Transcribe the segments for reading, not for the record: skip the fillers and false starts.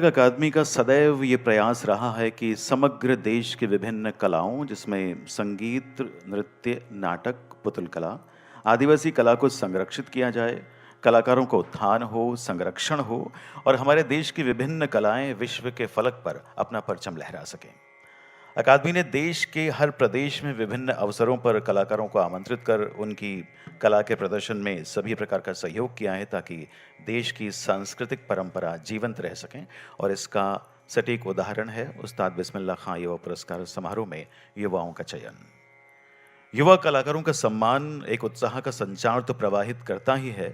अकादमी का सदैव ये प्रयास रहा है कि समग्र देश के विभिन्न कलाओं जिसमें संगीत, नृत्य, नाटक, पुतल कला, आदिवासी कला को संरक्षित किया जाए, कलाकारों का उत्थान हो, संरक्षण हो और हमारे देश की विभिन्न कलाएं विश्व के फलक पर अपना परचम लहरा सकें। अकादमी ने देश के हर प्रदेश में विभिन्न अवसरों पर कलाकारों को आमंत्रित कर उनकी कला के प्रदर्शन में सभी प्रकार का सहयोग किया है ताकि देश की सांस्कृतिक परंपरा जीवंत रह सकें। और इसका सटीक उदाहरण है उस्ताद बिस्मिल्लाह खां युवा पुरस्कार समारोह में युवाओं का चयन। युवा कलाकारों का सम्मान एक उत्साह का संचार तो प्रवाहित करता ही है,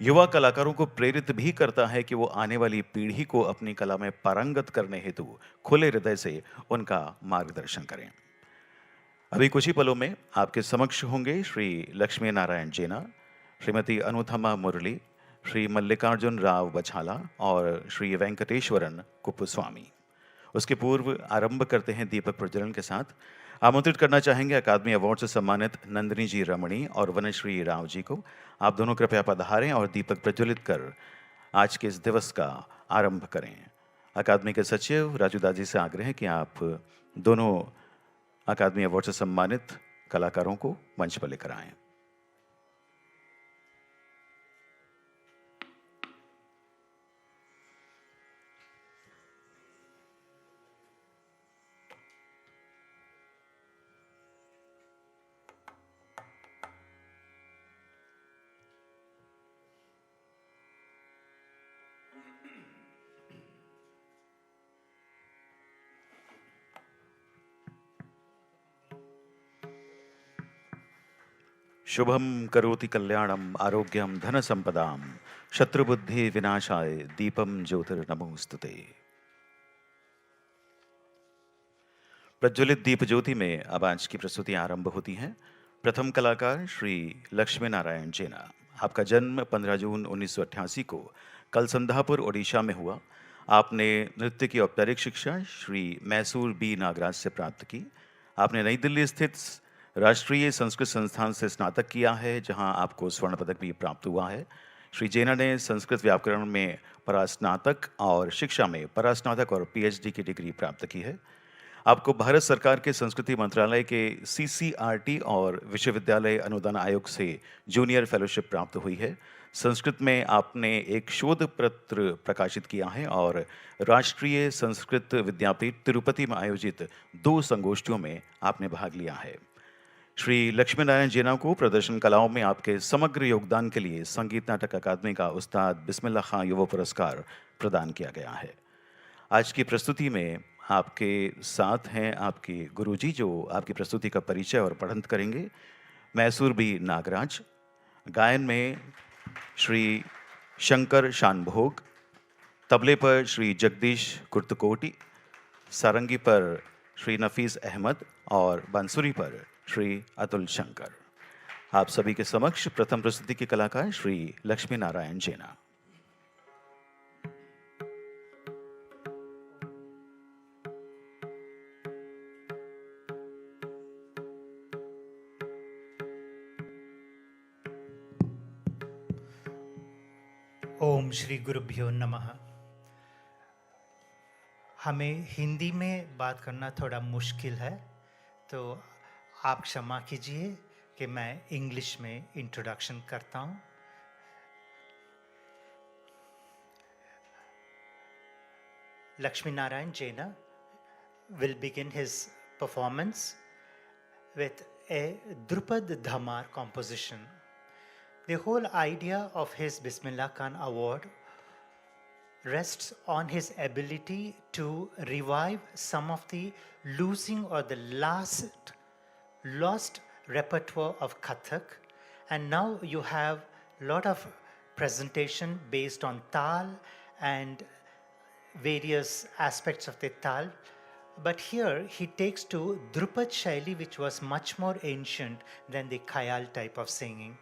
युवा कलाकारों को प्रेरित भी करता है कि वो आने वाली पीढ़ी को अपनी कला में पारंगत करने हेतु खुले हृदय से उनका मार्गदर्शन करें। अभी कुछ ही पलों में आपके समक्ष होंगे श्री लक्ष्मी नारायण जेना, श्रीमती अनुथमा मुरली, श्री मल्लिकार्जुन राव बछाला और श्री वेंकटेश्वरन कुप्पुस्वामी। उसके पूर्व आरंभ करते हैं दीपक प्रज्वलन के साथ। आमंत्रित करना चाहेंगे अकादमी अवार्ड से सम्मानित नंदिनी जी रमणी और वनश्री राव जी को। आप दोनों कृपया पधारें और दीपक प्रज्वलित कर आज के इस दिवस का आरंभ करें। अकादमी के सचिव राजू दाजी से आग्रह है कि आप दोनों अकादमी अवार्ड से सम्मानित कलाकारों को मंच पर लेकर आएं। शुभम करोति कल्याणम आरोग्यम धन संपदाम शत्रुबुद्धि विनाशाय दीपम ज्योतिर्नमोस्तुते। प्रज्वलित दीप ज्योति में अब आज की प्रस्तुति आरंभ होती है। प्रथम कलाकार श्री लक्ष्मी नारायण जेना। आपका जन्म 15 जून 1988 को कलसंधापुर ओडिशा में हुआ। आपने नृत्य की औपचारिक शिक्षा श्री मैसूर बी नागराज से प्राप्त की। आपने नई दिल्ली स्थित राष्ट्रीय संस्कृत संस्थान से स्नातक किया है, जहां आपको स्वर्ण पदक भी प्राप्त हुआ है। श्री जेना ने संस्कृत व्याकरण में परास्नातक और शिक्षा में परास्नातक और पीएचडी की डिग्री प्राप्त की है। आपको भारत सरकार के संस्कृति मंत्रालय के सीसीआरटी और विश्वविद्यालय अनुदान आयोग से जूनियर फेलोशिप प्राप्त हुई है। संस्कृत में आपने एक शोध पत्र प्रकाशित किया है और राष्ट्रीय संस्कृत विद्यापीठ तिरुपति में आयोजित 2 संगोष्ठियों में आपने भाग लिया है। श्री लक्ष्मी नारायण जेना को प्रदर्शन कलाओं में आपके समग्र योगदान के लिए संगीत नाटक अकादमी का उस्ताद बिस्मिल्लाह खां युवा पुरस्कार प्रदान किया गया है। आज की प्रस्तुति में आपके साथ हैं आपके गुरुजी, जो आपकी प्रस्तुति का परिचय और पठन करेंगे। मैसूर बी नागराज। गायन में श्री शंकर शानभोग, तबले पर श्री जगदीश कुर्तकोटी, सारंगी पर श्री नफीस अहमद और बांसुरी पर श्री अतुल शंकर। आप सभी के समक्ष प्रथम प्रस्तुति के कलाकार श्री लक्ष्मी नारायण जेना। ओम श्री गुरुभ्यो नमः। हमें हिंदी में बात करना थोड़ा मुश्किल है, तो आप क्षमा कीजिए कि मैं इंग्लिश में इंट्रोडक्शन करता हूँ। Lakshmi Narayan Jaina will begin his performance with a Dhrupad Dhamar composition. The whole idea of his Bismillah Khan Award rests on his ability to revive some of the losing or the lost repertoire of Kathak, and now you have a lot of presentation based on Tal and various aspects of the Tal. But here he takes to Dhrupad Shaili, which was much more ancient than the Khayal type of singing.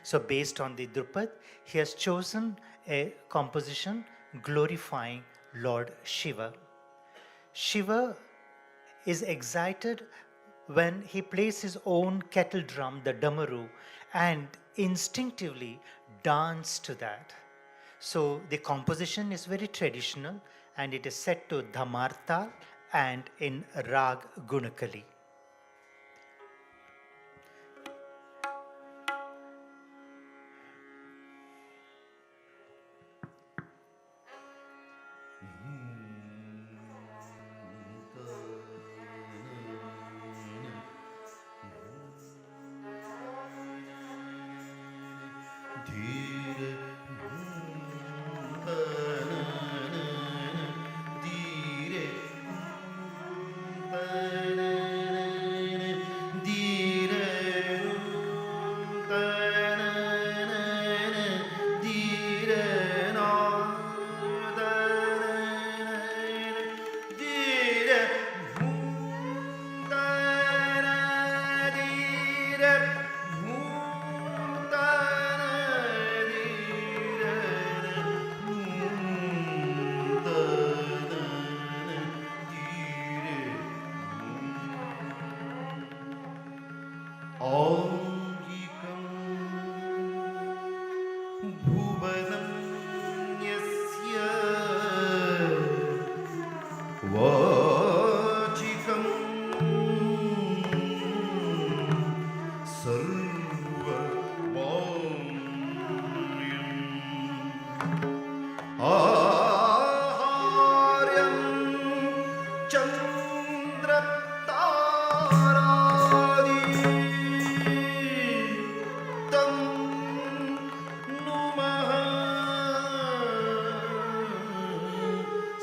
So based on the Dhrupad, he has chosen a composition glorifying Lord Shiva. Shiva is excited when he plays his own kettle drum, the damaru, and instinctively dance to that. So the composition is very traditional, and it is set to Dhamartal and in Rag Gunakali.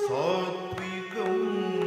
Satvika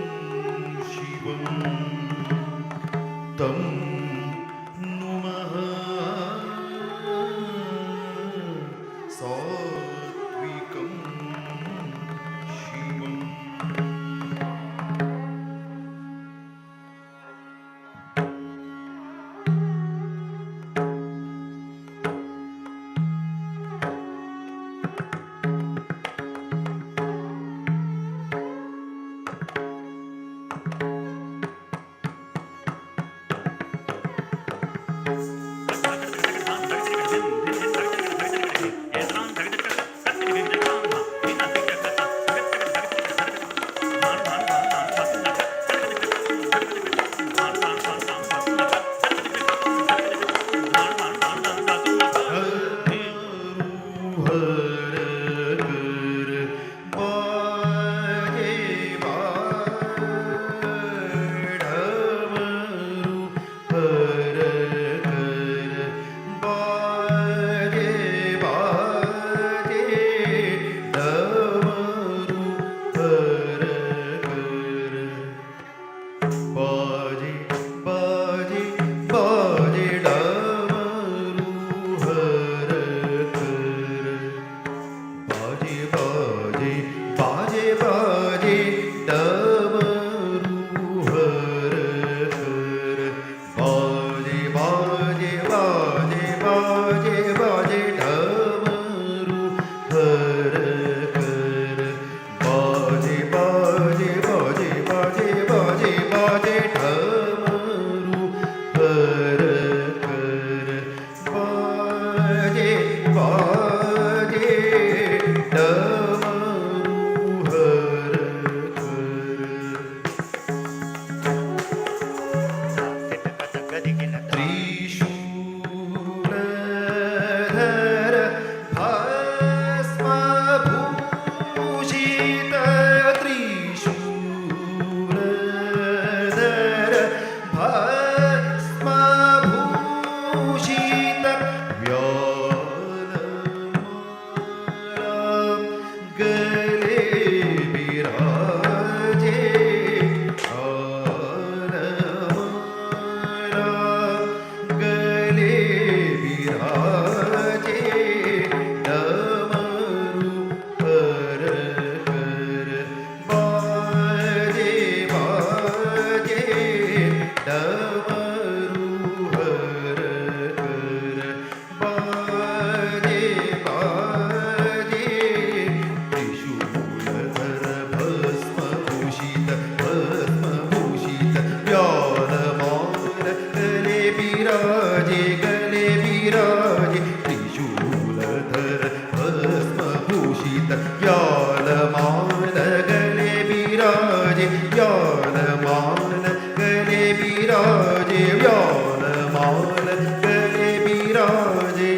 विराजे व्यालमान गले विराजे व्यालमान गले विराजे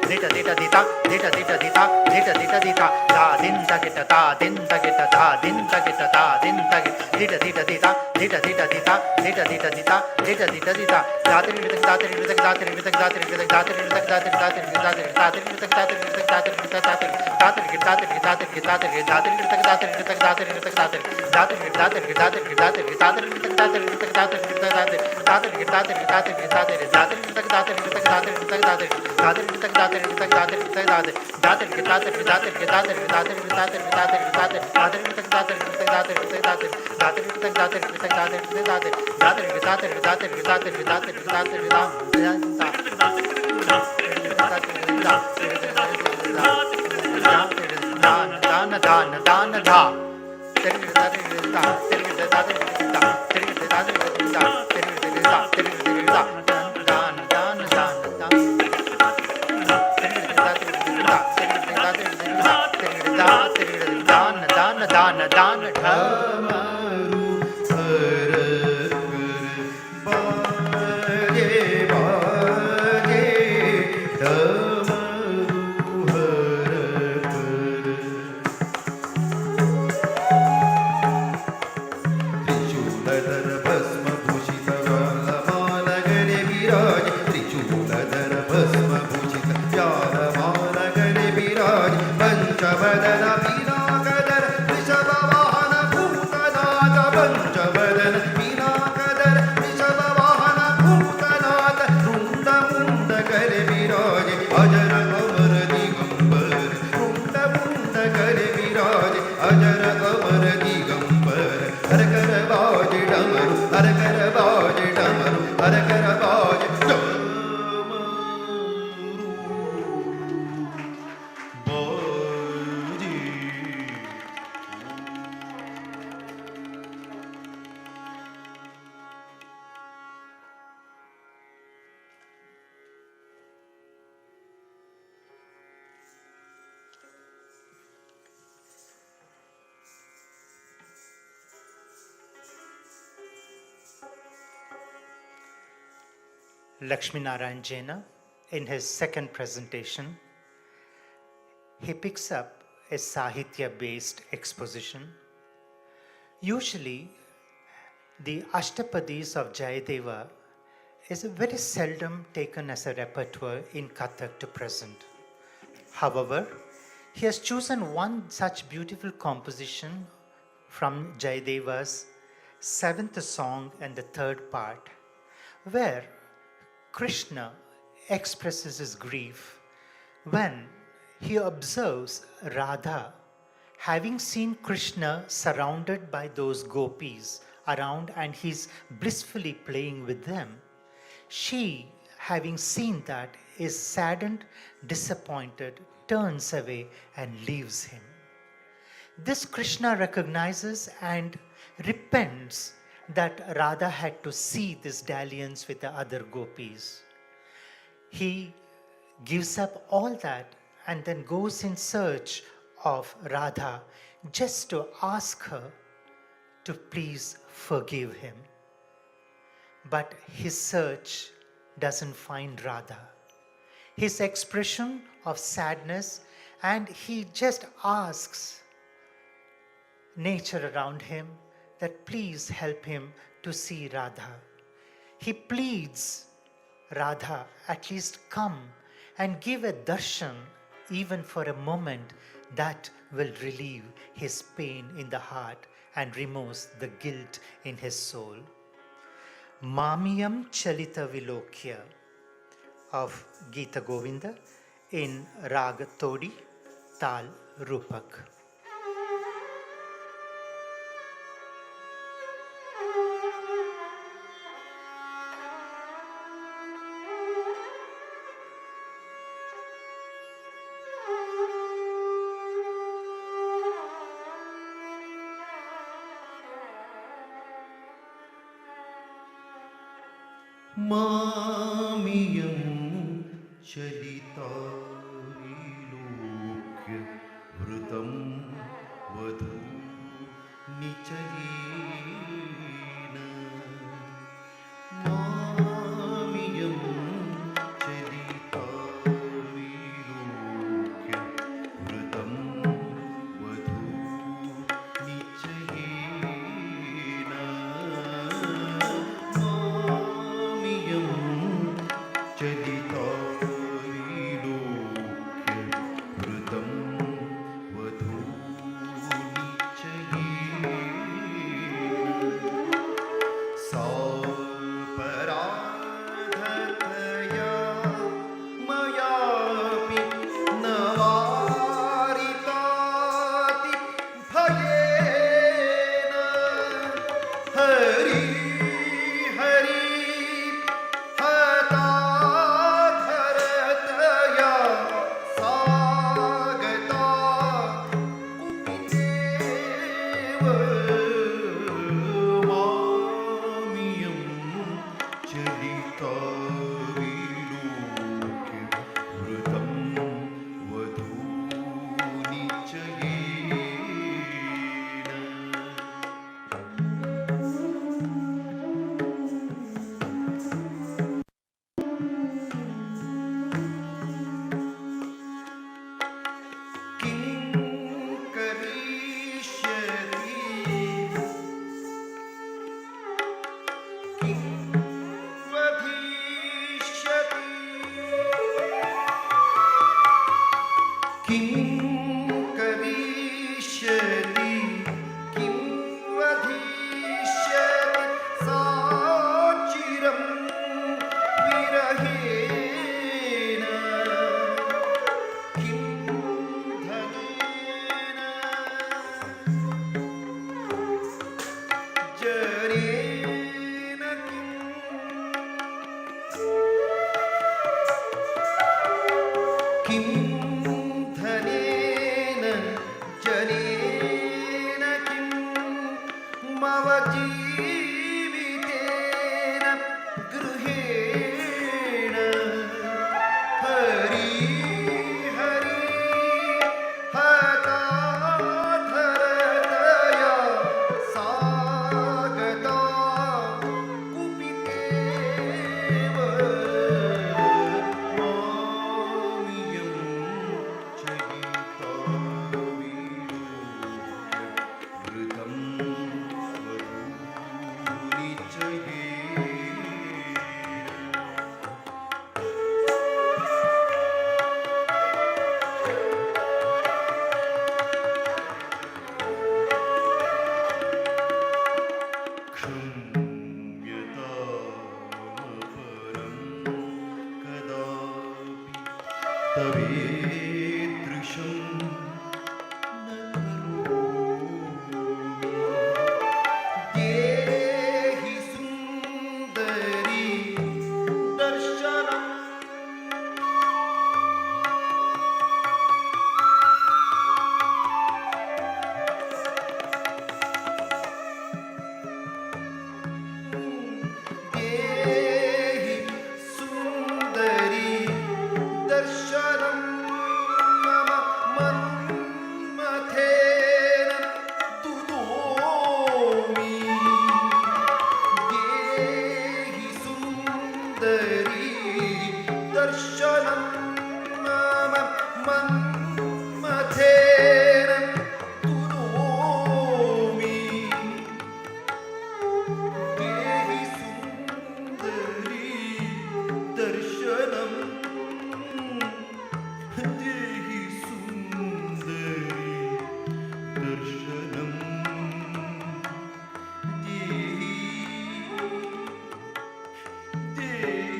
dita dita dita dita dita dita dita dita dita da din ta kita da din ta kita da din ta kita da din ta dita dita dita dita dita dita dita dita dita dita dita dita da tri dita da tri dita da tri dita da tri dita da tri dita da tri da tri da tri da tri dita da tri dita da tri dita da tri da tri da tri da tri da tri da tri dita da tri dita da tri dita da tri da tri da tri da tri da tri da tri dita da tri dita da tri dita da tri da tri da tri da tri da tri da tri dita da tri dita da tri dita da tri da tri dita da tri dita da tri da tri da tri da tri da tri da tri da tri da tri da tri da tri da tri da tri da tri da tri da tri da tri da tri da tri da tri Lakshmi Narayan Jaina, in his second presentation, he picks up a Sahitya-based exposition. Usually, the Ashtapadis of Jayadeva is very seldom taken as a repertoire in Kathak to present. However, he has chosen one such beautiful composition from Jayadeva's seventh song and the third part, where Krishna expresses his grief when he observes Radha, having seen Krishna surrounded by those gopis around and he's blissfully playing with them. She, having seen that, is saddened, disappointed, turns away and leaves him. This Krishna recognizes and repents that Radha had to see this dalliance with the other gopis. He gives up all that and then goes in search of Radha just to ask her to please forgive him. But his search doesn't find Radha. His expression of sadness, and he just asks nature around him that please help him to see Radha. He pleads, Radha, at least come and give a darshan even for a moment that will relieve his pain in the heart and removes the guilt in his soul. Mamiyam Chalita Vilokya of Gita Govinda in Raga Todi, Tal Rupak. मामियं चलिताविलोक्य वृतं वधू निचयेन मामियं चलिताविलोक्य गीताविलोक्य वृतं वधूनिचयेन किं करिष्यति किं वधिष्यति किं करिष्यति किं वधिष्यति सा चिरं विरहेण किं धनेन जनेन किं धनेन जनेन किं मम जीवितेन गृहेण हरि हरि हताधरतया सागता कुपितेव मामियं च गीताविलोक्य वृतं वधूनिचयेन क्षम्यतामपरं कदापि तवेदृशं न करोमि देहि सुन्दरी दर्शनम् देहि सुन्दरी दर्शनं मम मन्मथेन तुदोमि देहि सुन्दरी दर्शनं मम मन्मथेन तुदोमि देहि सुन्दरी दर्शनं देहि सुन्दरी दर्शनं देहि देहि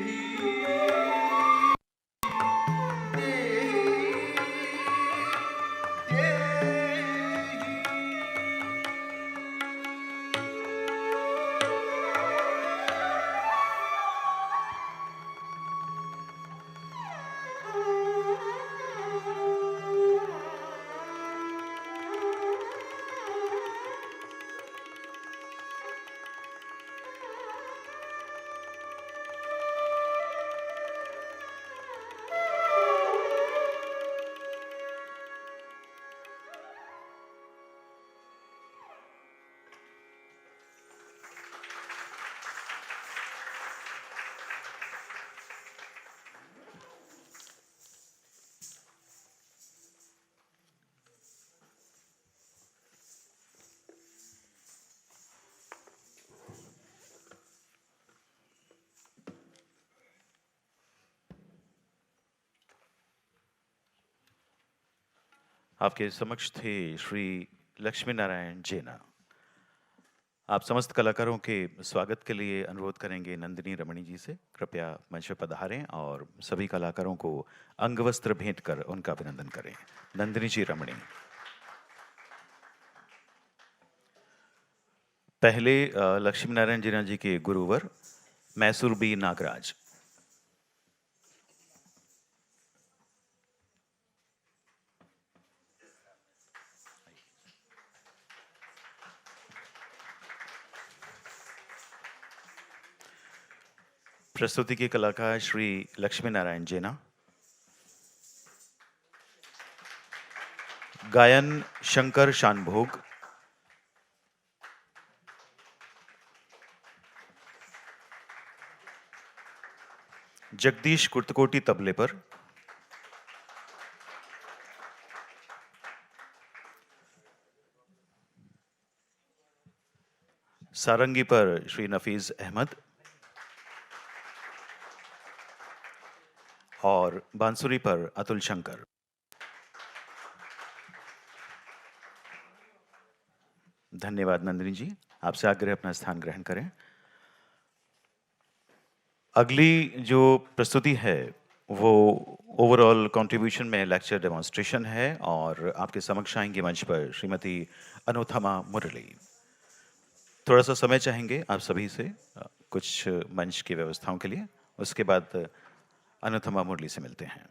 आपके समक्ष थे श्री लक्ष्मी नारायण जेना। आप समस्त कलाकारों के स्वागत के लिए अनुरोध करेंगे नंदिनी रमणी जी से, कृपया मंच पर पधारें और सभी कलाकारों को अंगवस्त्र भेंट कर उनका अभिनंदन करें। नंदिनी जी रमणी। पहले लक्ष्मी नारायण जेना जी के गुरुवर मैसूर बी नागराज। प्रस्तुति के कलाकार श्री लक्ष्मी नारायण जेना। गायन शंकर शानभोग। जगदीश कुर्तकोटी तबले पर। सारंगी पर श्री नफीज अहमद और बांसुरी पर अतुल शंकर। धन्यवाद नंदिनी जी, आपसे आग्रह अपना स्थान ग्रहण करें। अगली जो प्रस्तुति है वो ओवरऑल कंट्रीब्यूशन में लेक्चर डेमोन्स्ट्रेशन है और आपके समक्ष आएंगे मंच पर श्रीमती अनुथमा मुरली। थोड़ा सा समय चाहेंगे आप सभी से कुछ मंच की व्यवस्थाओं के लिए, उसके बाद अनुथमा मुरली से मिलते हैं।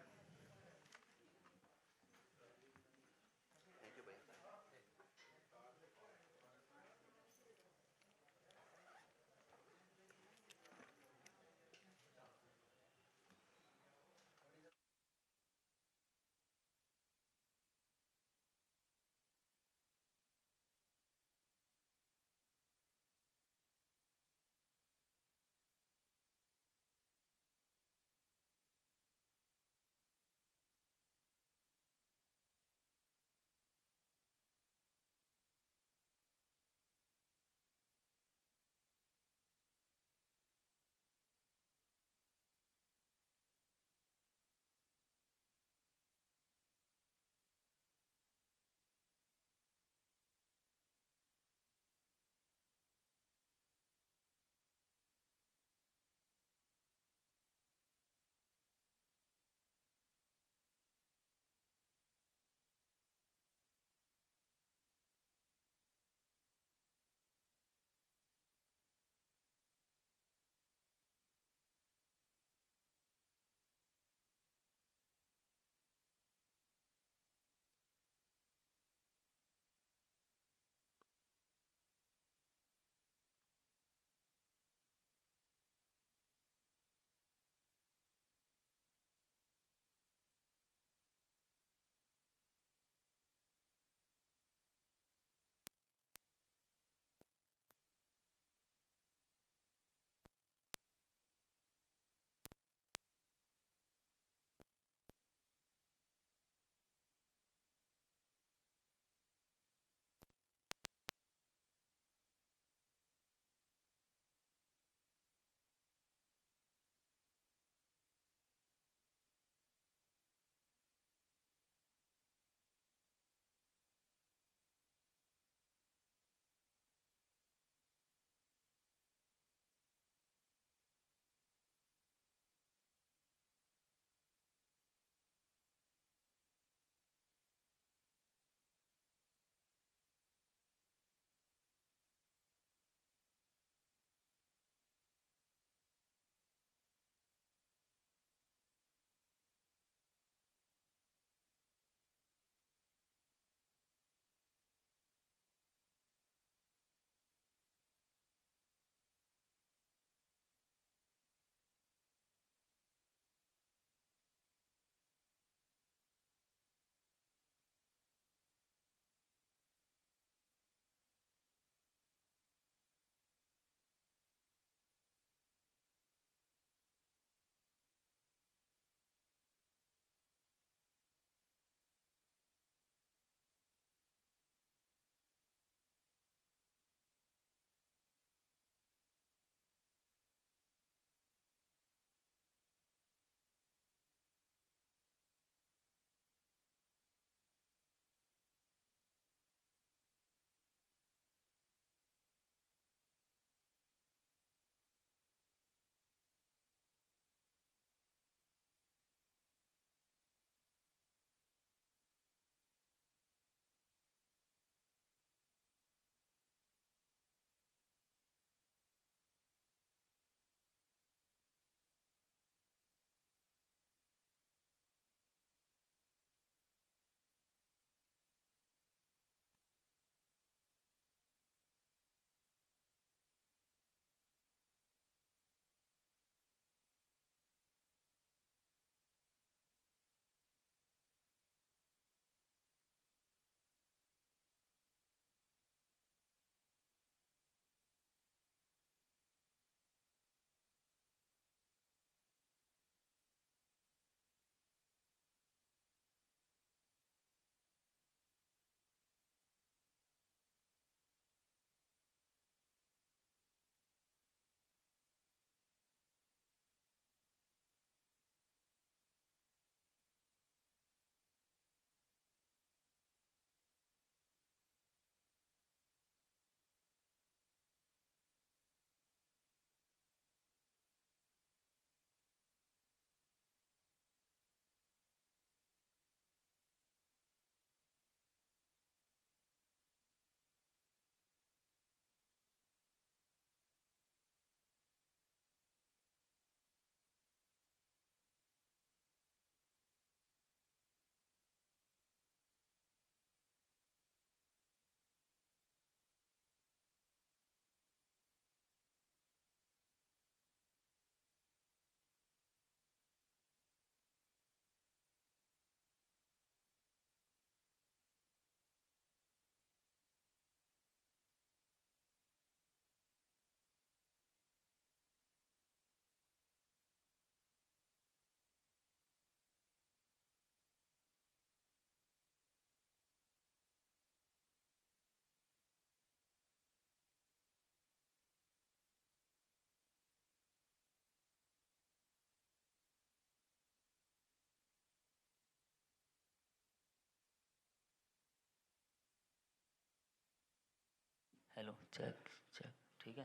हेलो चेक चेक ठीक है।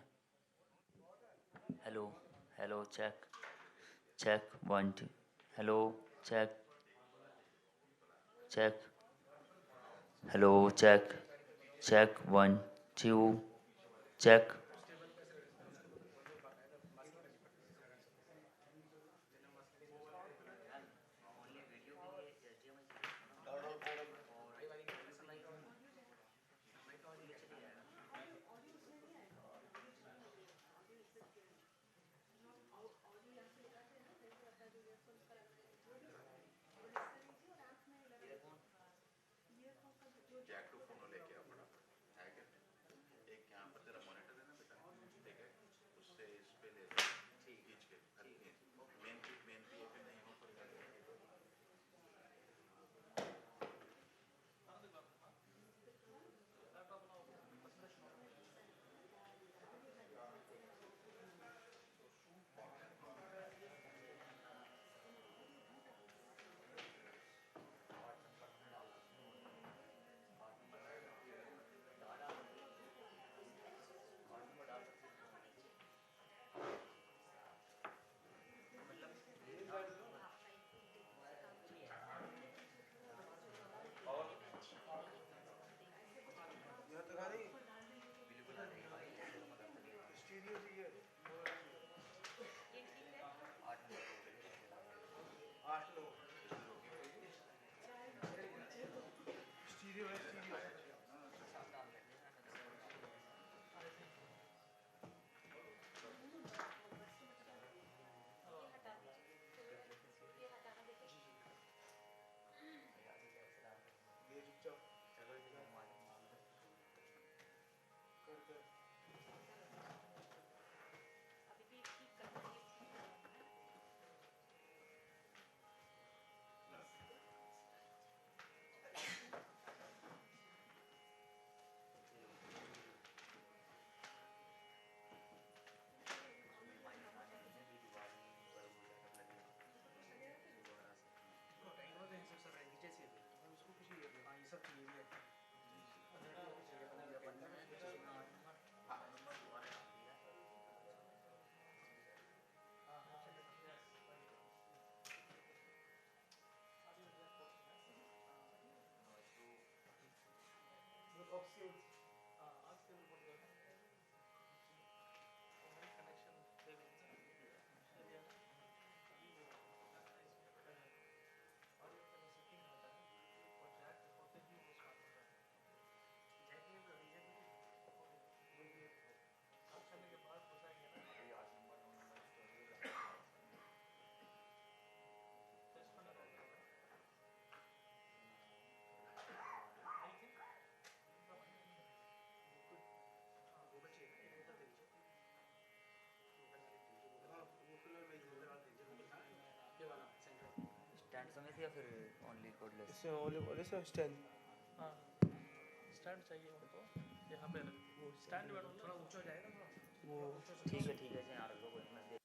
Hello hello check check 1 2 hello check check hello check check 1 2 check. Stand समेत या फिर ओनली कोडलेस? इसमें ओनली बोले सर स्टैंड। हाँ स्टैंड चाहिए उनको, यहाँ पे वो स्टैंड थोड़ा ऊंचा हो जाएगा, थोड़ा वो ठीक है यहाँ रख दो, कोई मैं देख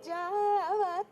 जावा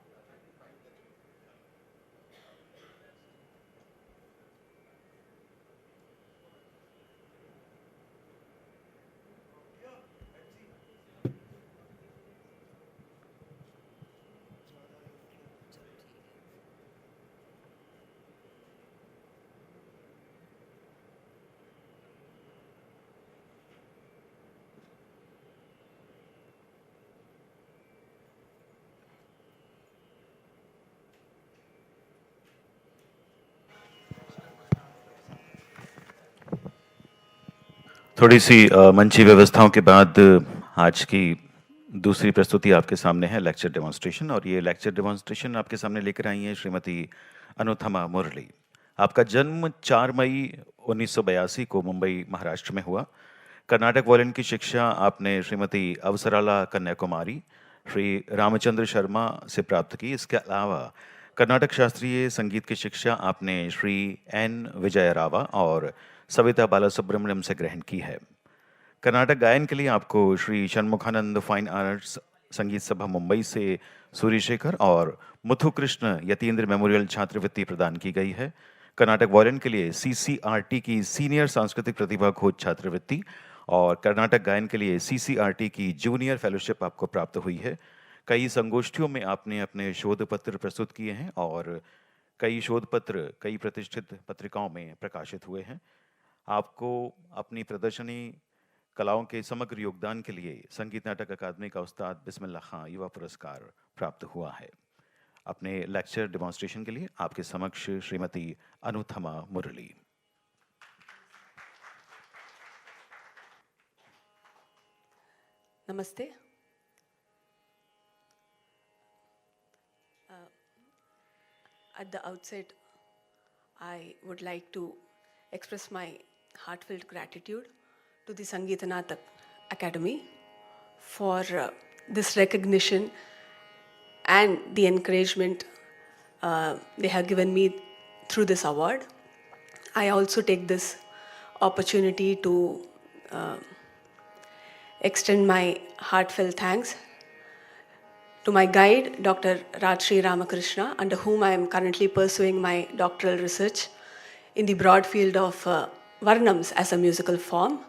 थोड़ी सी मंची व्यवस्थाओं के बाद आज की दूसरी प्रस्तुति आपके सामने है लेक्चर डेमोन्स्ट्रेशन, और ये लेक्चर डेमोन्स्ट्रेशन आपके सामने लेकर आई हैं श्रीमती अनुथमा मुरली। आपका जन्म 4 मई 1982 को मुंबई महाराष्ट्र में हुआ। कर्नाटक वायलिन की शिक्षा आपने श्रीमती अवसराला कन्याकुमारी, श्री रामचंद्र शर्मा से प्राप्त की। इसके अलावा कर्नाटक शास्त्रीय संगीत की शिक्षा आपने श्री एन विजय रावा और सविता बालासुब्रमण्यम से ग्रहण की है। कर्नाटक गायन के लिए आपको श्री षणमुखानंद फाइन आर्ट्स संगीत सभा मुंबई से सूर्यशेखर और मुथु कृष्ण यतीन्द्र मेमोरियल छात्रवृत्ति प्रदान की गई है। कर्नाटक वायलिन के लिए CCRT की सीनियर सांस्कृतिक प्रतिभा खोज छात्रवृत्ति और कर्नाटक गायन के लिए CCRT की जूनियर फेलोशिप आपको प्राप्त हुई है। कई संगोष्ठियों में आपने अपने शोध पत्र प्रस्तुत किए हैं और कई शोध पत्र कई प्रतिष्ठित पत्रिकाओं में प्रकाशित हुए हैं। आपको अपनी प्रदर्शनी कलाओं के समग्र योगदान के लिए संगीत नाटक अकादमी का उस्ताद बिस्मिल्लाह खां युवा पुरस्कार प्राप्त हुआ है। अपने लेक्चर डेमोन्स्ट्रेशन के लिए आपके समक्ष श्रीमती अनुथमा मुरली। नमस्ते। At the outset, I would like to express my heartfelt gratitude to the Sangeet Natak Akademi for this recognition and the encouragement they have given me through this award. I also take this opportunity to extend my heartfelt thanks to my guide, Dr. Rajshri Ramakrishna, under whom I am currently pursuing my doctoral research in the broad field of Varnams as a musical form,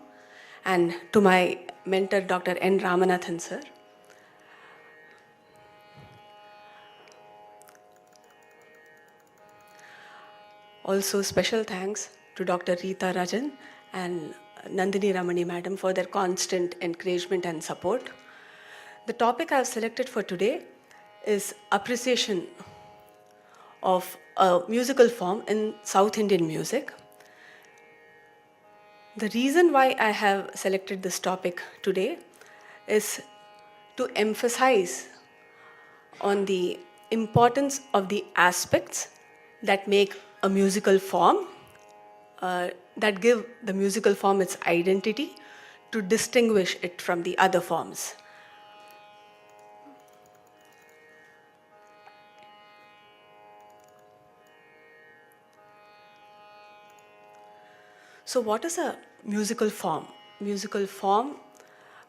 and to my mentor, Dr. N. Ramanathan sir. Also special thanks to Dr. Rita Rajan and Nandini Ramani madam for their constant encouragement and support. The topic I have selected for today is appreciation of a musical form in South Indian music. The reason why I have selected this topic today is to emphasize on the importance of the aspects that make a musical form, that give the musical form its identity, to distinguish it from the other forms. So what is a musical form? Musical form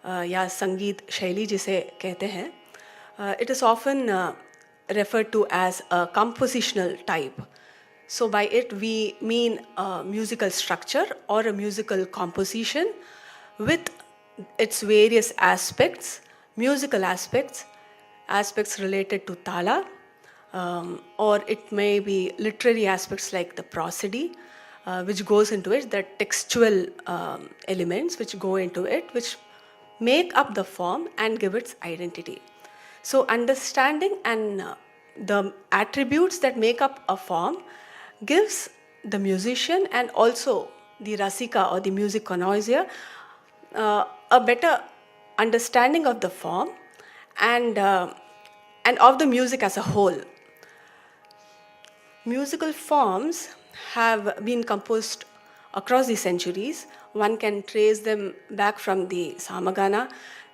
या संगीत शैली जिसे कहते हैं, it is often referred to as a compositional type. So by it we mean a musical structure or a musical composition with its various aspects, musical aspects, aspects related to Tala, or it may be literary aspects like the prosody, which goes into it, the textual elements which go into it, which make up the form and give its identity. So understanding and the attributes that make up a form gives the musician and also the rasika or the music connoisseur a better understanding of the form and of the music as a whole. Musical forms have been composed across the centuries. One can trace them back from the Samagana,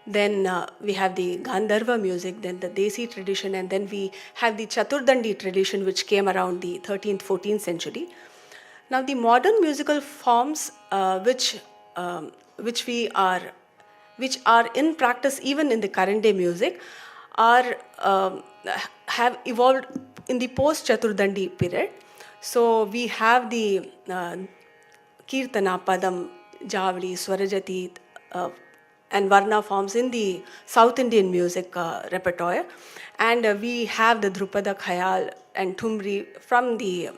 then we have the Gandharva music, then the Desi tradition, and then we have the Chaturdandi tradition which came around the 13th, 14th century. Now the modern musical forms which are in practice even in the current day music are have evolved in the post-Chaturdandi period. So we have the Kirtana, Padam, Javli, Swarajati, and Varna forms in the South Indian music repertoire. And we have the Dhrupada, Khayal, and Thumri from the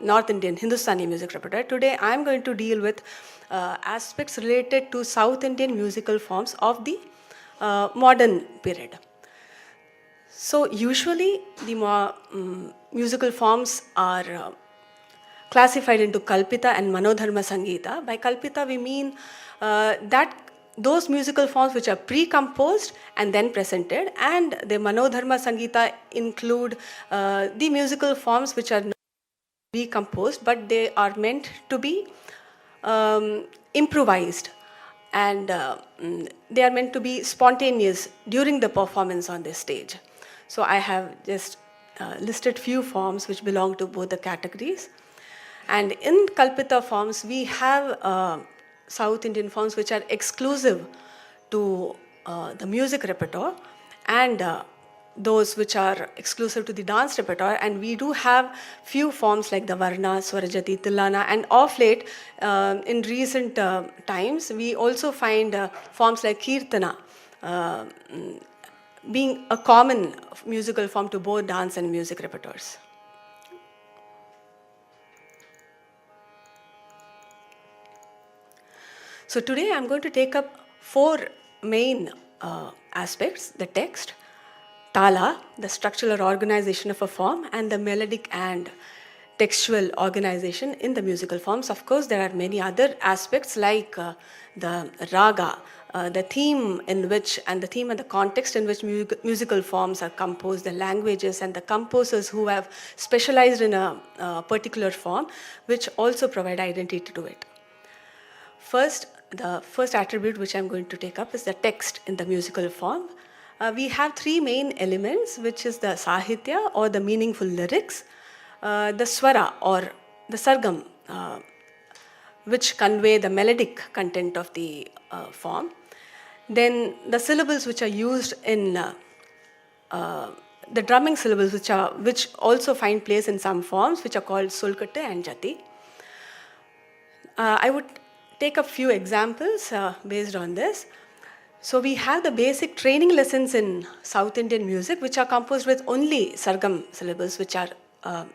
North Indian Hindustani music repertoire. Today I am going to deal with aspects related to South Indian musical forms of the modern period. So usually the musical forms are classified into Kalpita and Manodharma Sangeeta. By Kalpita we mean that those musical forms which are pre-composed and then presented, and the Manodharma Sangeeta include the musical forms which are not pre-composed but they are meant to be improvised, and they are meant to be spontaneous during the performance on this stage. So I have just listed few forms which belong to both the categories. And in Kalpita forms, we have South Indian forms which are exclusive to the music repertoire, and those which are exclusive to the dance repertoire. And we do have few forms like the Varna, Swarajati, Tilana, and of late, in recent times, we also find forms like Kirtana being a common musical form to both dance and music repertoires. So today I'm going to take up four main aspects: the text, Tala, the structural organization of a form, and the melodic and textual organization in the musical forms. Of course, there are many other aspects like the raga, the theme in which, and the theme and the context in which musical forms are composed, the languages and the composers who have specialized in a particular form, which also provide identity to it. First, the first attribute which I'm going to take up is the text in the musical form. We have three main elements, which is the sahitya or the meaningful lyrics, the swara or the sargam, which convey the melodic content of the form. Then the syllables which are used in the drumming syllables, which also find place in some forms, which are called sulkatte and jati. I would take a few examples based on this. So we have the basic training lessons in South Indian music, which are composed with only sargam syllables, which are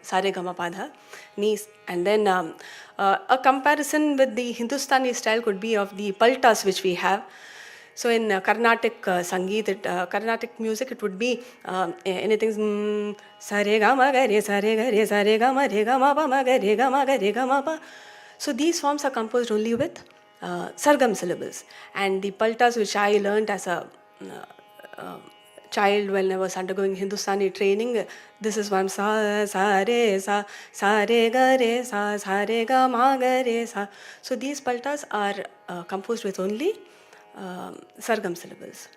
sare gama padha, ni, and then a comparison with the Hindustani style could be of the paltas which we have. So in Carnatic Sangeet, Carnatic music, it would be anything sare gama ga re sare gama re gama pa ma ga re gama pa. So these forms are composed only with sargam syllables, and the paltas which I learned as a child when I was undergoing Hindustani training, this is one sa re ga re sa re ga ma ga re sa. So these paltas are composed with only sargam syllables.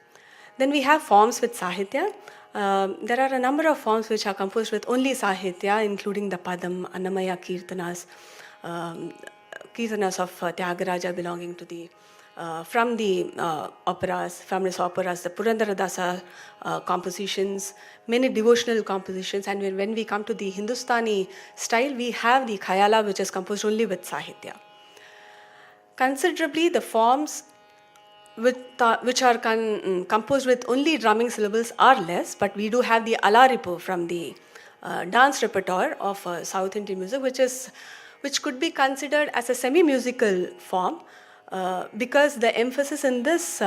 Then we have forms with sahitya. There are a number of forms which are composed with only sahitya, including the padam, annamaya kirtanas, kirtanas of Tyagaraja belonging to the from the operas, famous operas, the Purandaradasa compositions, many devotional compositions. And when we come to the Hindustani style, we have the Khayala, which is composed only with sahitya. Considerably, the forms which are composed with only drumming syllables are less, but we do have the Alaripu from the dance repertoire of South Indian music, which could be considered as a semi-musical form, because the emphasis in this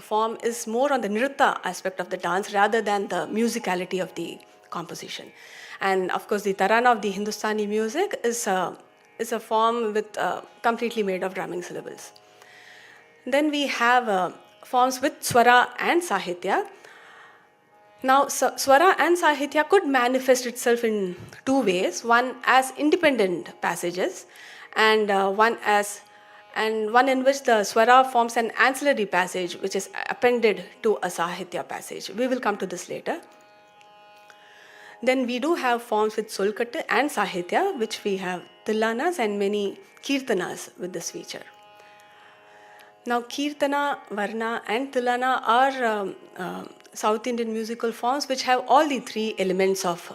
form is more on the nritta aspect of the dance rather than the musicality of the composition. And of course, the tarana of the Hindustani music is a form with completely made of drumming syllables. Then we have forms with swara and sahitya. Now, swara and sahitya could manifest itself in two ways: one as independent passages, and one in which the swara forms an ancillary passage which is appended to a sahitya passage. We will come to this later. Then we do have forms with sulkatte and sahitya, which we have tillanas and many kirtanas with this feature. Now, kirtana, varna and tillana are South Indian musical forms which have all the three elements of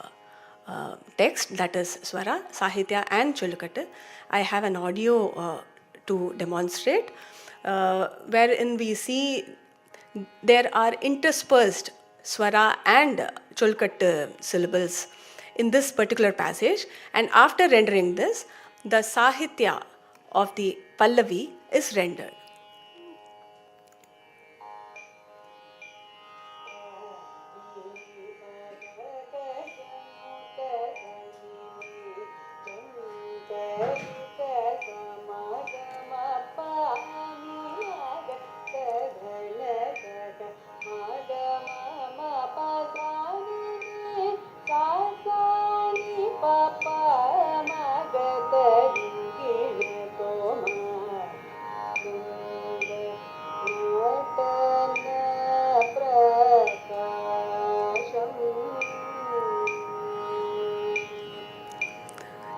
text, that is swara, sahitya and chulukattu. I have an audio to demonstrate wherein we see there are interspersed swara and chulukattu syllables in this particular passage, and after rendering this, the sahitya of the pallavi is rendered.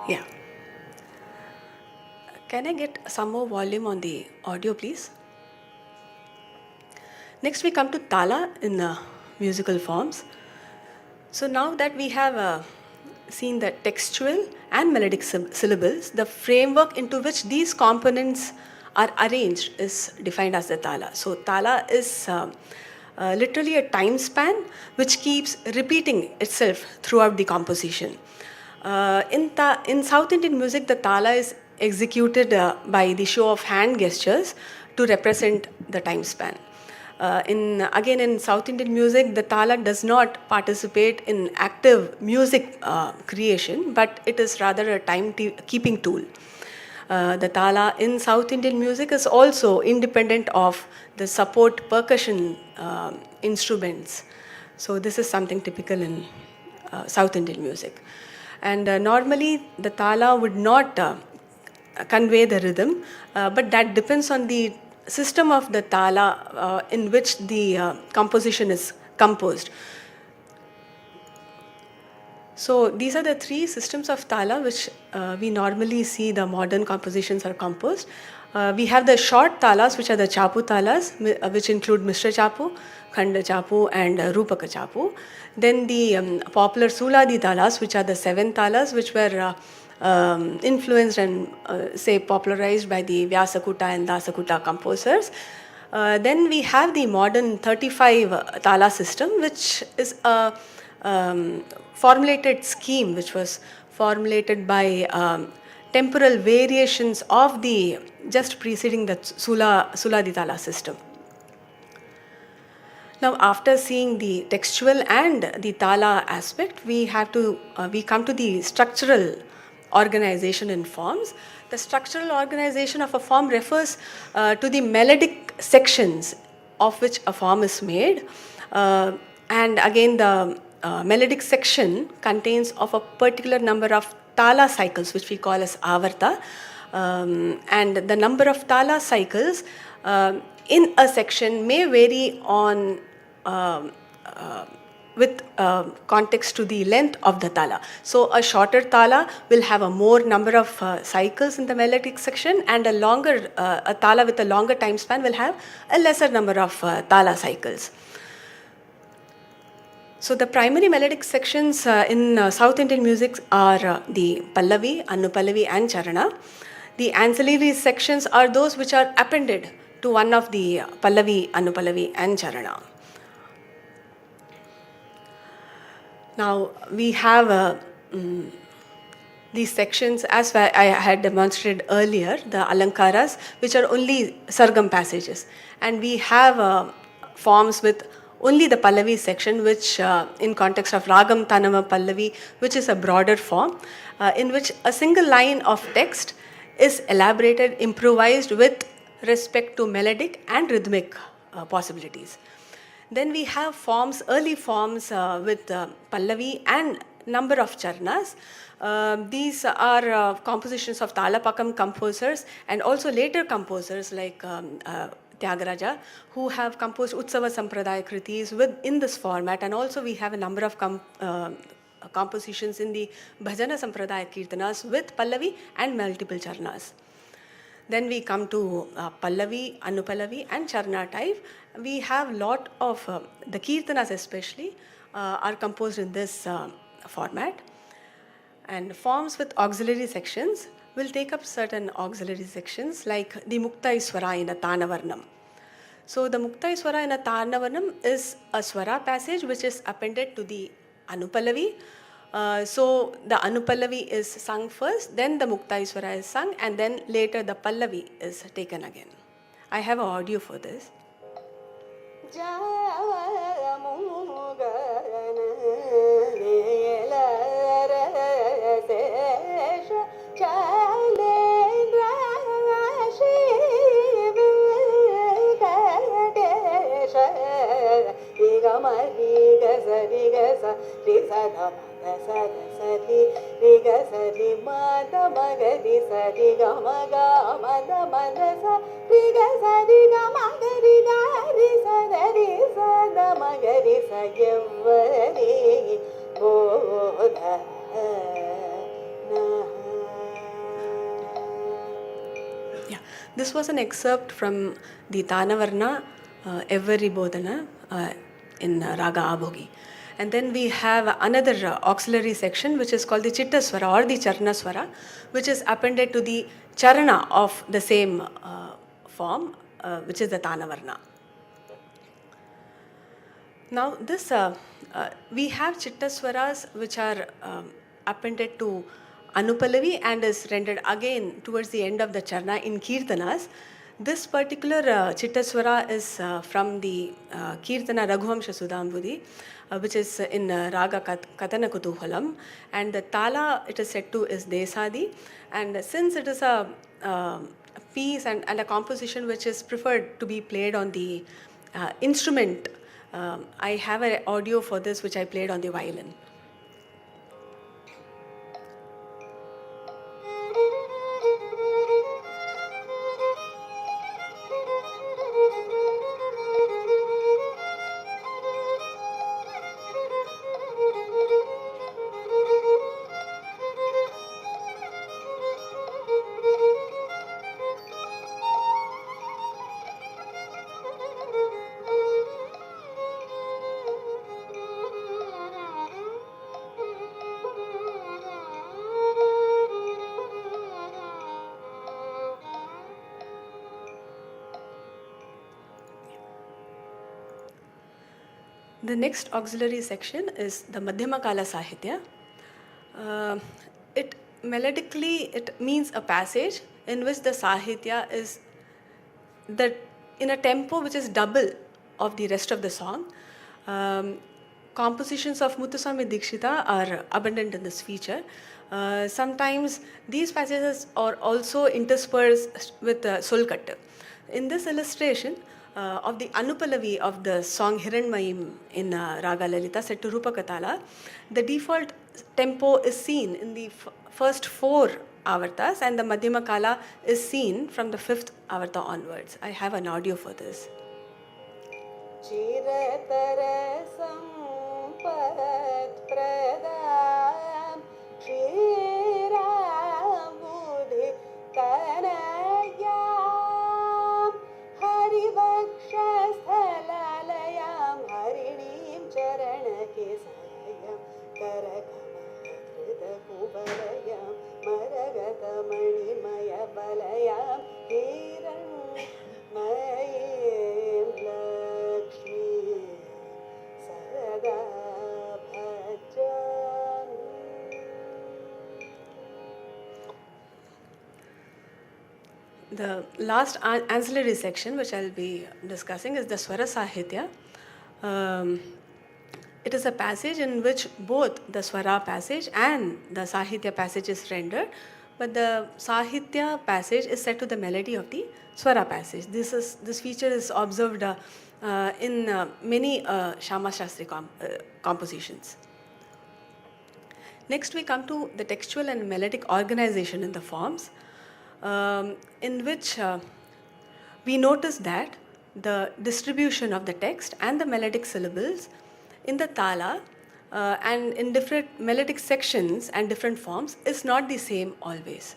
Yeah. Can I get some more volume on the audio, please? Next, we come to Tala in musical forms. So now that we have seen the textual and melodic syllables, the framework into which these components are arranged is defined as the Tala. So Tala is literally a time span which keeps repeating itself throughout the composition. In South Indian music, the Tala is executed by the show of hand gestures to represent the time span. Again, in South Indian music, the Tala does not participate in active music creation, but it is rather a time-keeping tool. The Tala in South Indian music is also independent of the support percussion instruments. So this is something typical in South Indian music. And normally the Tala would not convey the rhythm, but that depends on the system of the Tala in which the composition is composed. So these are the three systems of Tala which we normally see the modern compositions are composed. We have the short Talas, which are the Chapu Talas, which include Mishra Chapu, Khanda Chapu and Rupaka Chapu. Then the popular Suladi Talas, which are the 7 Talas, which were influenced and popularized by the Vyasakuta and Dasakuta composers. Then we have the modern 35 Tala system, which is a formulated scheme which was formulated by temporal variations of the just preceding the Suladi Tala system. Now, after seeing the textual and the Tala aspect, we come to the structural organization in forms. The structural organization of a form refers to the melodic sections of which a form is made. And again, the melodic section contains of a particular number of Tala cycles, which we call as avarta. And the number of Tala cycles in a section may vary on with context to the length of the Tala. So a shorter Tala will have a more number of cycles in the melodic section, and a Tala with a longer time span will have a lesser number of Tala cycles. So the primary melodic sections in South Indian music are the Pallavi, Anupallavi and Charana. The ancillary sections are those which are appended to one of the Pallavi, Anupallavi and Charana. Now we have these sections, as I had demonstrated earlier, the Alankaras, which are only Sargam passages. And we have forms with only the Pallavi section, which in context of Ragam Tanama Pallavi, which is a broader form, in which a single line of text is elaborated, improvised with respect to melodic and rhythmic possibilities. Then we have forms, early forms with Pallavi and number of Charanas. These are compositions of Talapakam composers and also later composers like Tyagaraja, who have composed Utsava Sampradaya Kritis in this format, and also we have a number of compositions in the Bhajana Sampradaya Kirtanas with Pallavi and multiple Charanas. Then we come to Pallavi, Anupallavi and Charna type. We have lot of, the Kirtanas especially, are composed in this format. And forms with auxiliary sections will take up certain auxiliary sections like the Mukta Swara in a Tanavarnam. So the Mukta Swara in a Tanavarnam is a Swara passage which is appended to the Anupallavi. So the Anupallavi is sung first, then the Mukta Swara is sung, and then later the Pallavi is taken again. I have an audio for this. Yeah, this was an excerpt from the Tanavarna Every Bodhana in Raga Abhogi. And then we have another auxiliary section which is called the Chitta Swara or the Charna Swara, which is appended to the Charana of the same form, which is the Tanavarna. Now this, we have Chitta Swaras which are appended to Anupallavi and is rendered again towards the end of the Charna in Kirtanas. This particular Chitta Swara is from the Kirtana Raghuvamsha Sudambudi, which is in Raga Katana Kutuhalam, and the Tala it is said to is Desadi, and since it is a piece and a composition which is preferred to be played on the instrument, I have an audio for this which I played on the violin. The next auxiliary section is the Madhyama Kala Sahitya. It melodically, it means a passage in which the Sahitya is in a tempo which is double of the rest of the song. Compositions of Muthuswami Dikshita are abundant in this feature. Sometimes these passages are also interspersed with Solkattu. In this illustration of the Anupallavi of the song Hiranmayim in Raga Lalita set to Rupaka Tala, the default tempo is seen in the first 4 avartas and the Madhyama Kala is seen from the 5th avarta onwards. I have an audio for this. The last ancillary section which I'll be discussing is the Swara Sahitya. It is a passage in which both the Swara passage and the Sahitya passage is rendered, but the Sahitya passage is set to the melody of the Swara passage. This feature is observed in many Shama Shastri compositions. Next we come to the textual and melodic organization in the forms, in which we notice that the distribution of the text and the melodic syllables in the Tala and in different melodic sections and different forms is not the same always.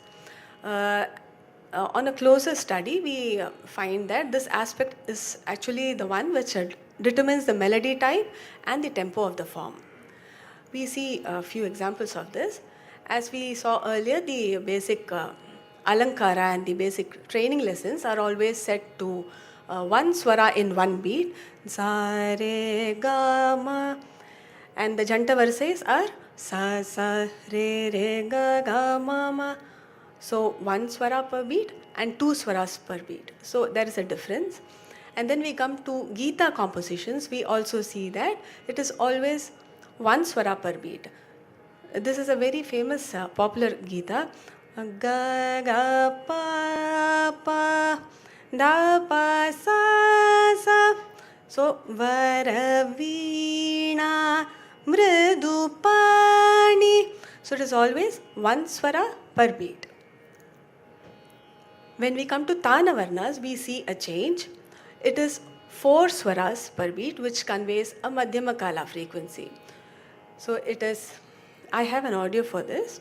on a closer study, we find that this aspect is actually the one which determines the melody type and the tempo of the form. We see a few examples of this. As we saw earlier, the basic alankara and the basic training lessons are always set to one swara in one beat, sa re ga ma, and the janta verses are sa sa re re ga ga ma ma. So one swara per beat and two swaras per beat. So there is a difference. And then we come to Gita compositions. We also see that it is always one swara per beat. This is a very famous popular Gita. Ga ga pa pa da pa sa sa. So Varaveena Mridupani. So it is always one swara per beat. When we come to Tana Varnas, we see a change. It is 4 swaras per beat, which conveys a Madhyama Kala frequency. So it is, I have an audio for this.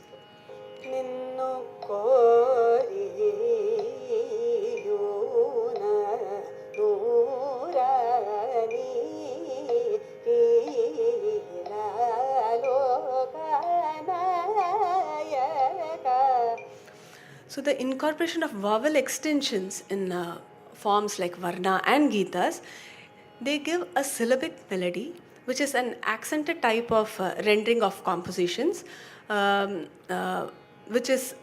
So the incorporation of vowel extensions in forms like Varna and Gitas, they give a syllabic melody, which is an accented type of rendering of compositions, which is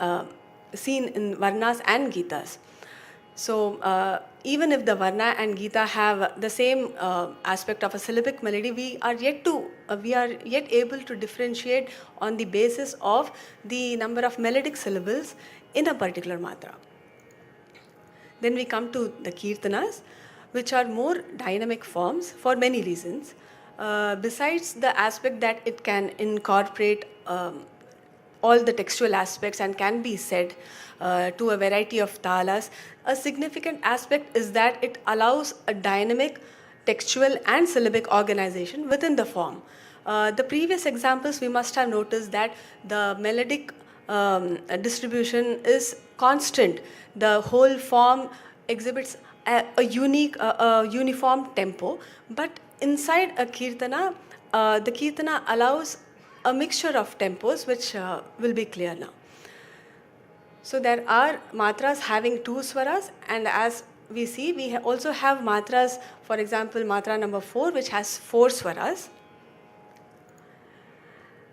seen in Varnas and Gitas. So even if the Varna and Gita have the same aspect of a syllabic melody, we are yet able to differentiate on the basis of the number of melodic syllables in a particular matra. Then we come to the Kirtanas, which are more dynamic forms for many reasons. Besides the aspect that it can incorporate all the textual aspects and can be said to a variety of talas, a significant aspect is that it allows a dynamic, textual and syllabic organization within the form. The previous examples, we must have noticed that the melodic distribution is constant. The whole form exhibits a unique, uniform tempo, but inside a kirtana, the kirtana allows a mixture of tempos, which will be clear now. So there are matras having 2 swaras, and as we see, we also have matras, for example, matra number 4, which has 4 swaras.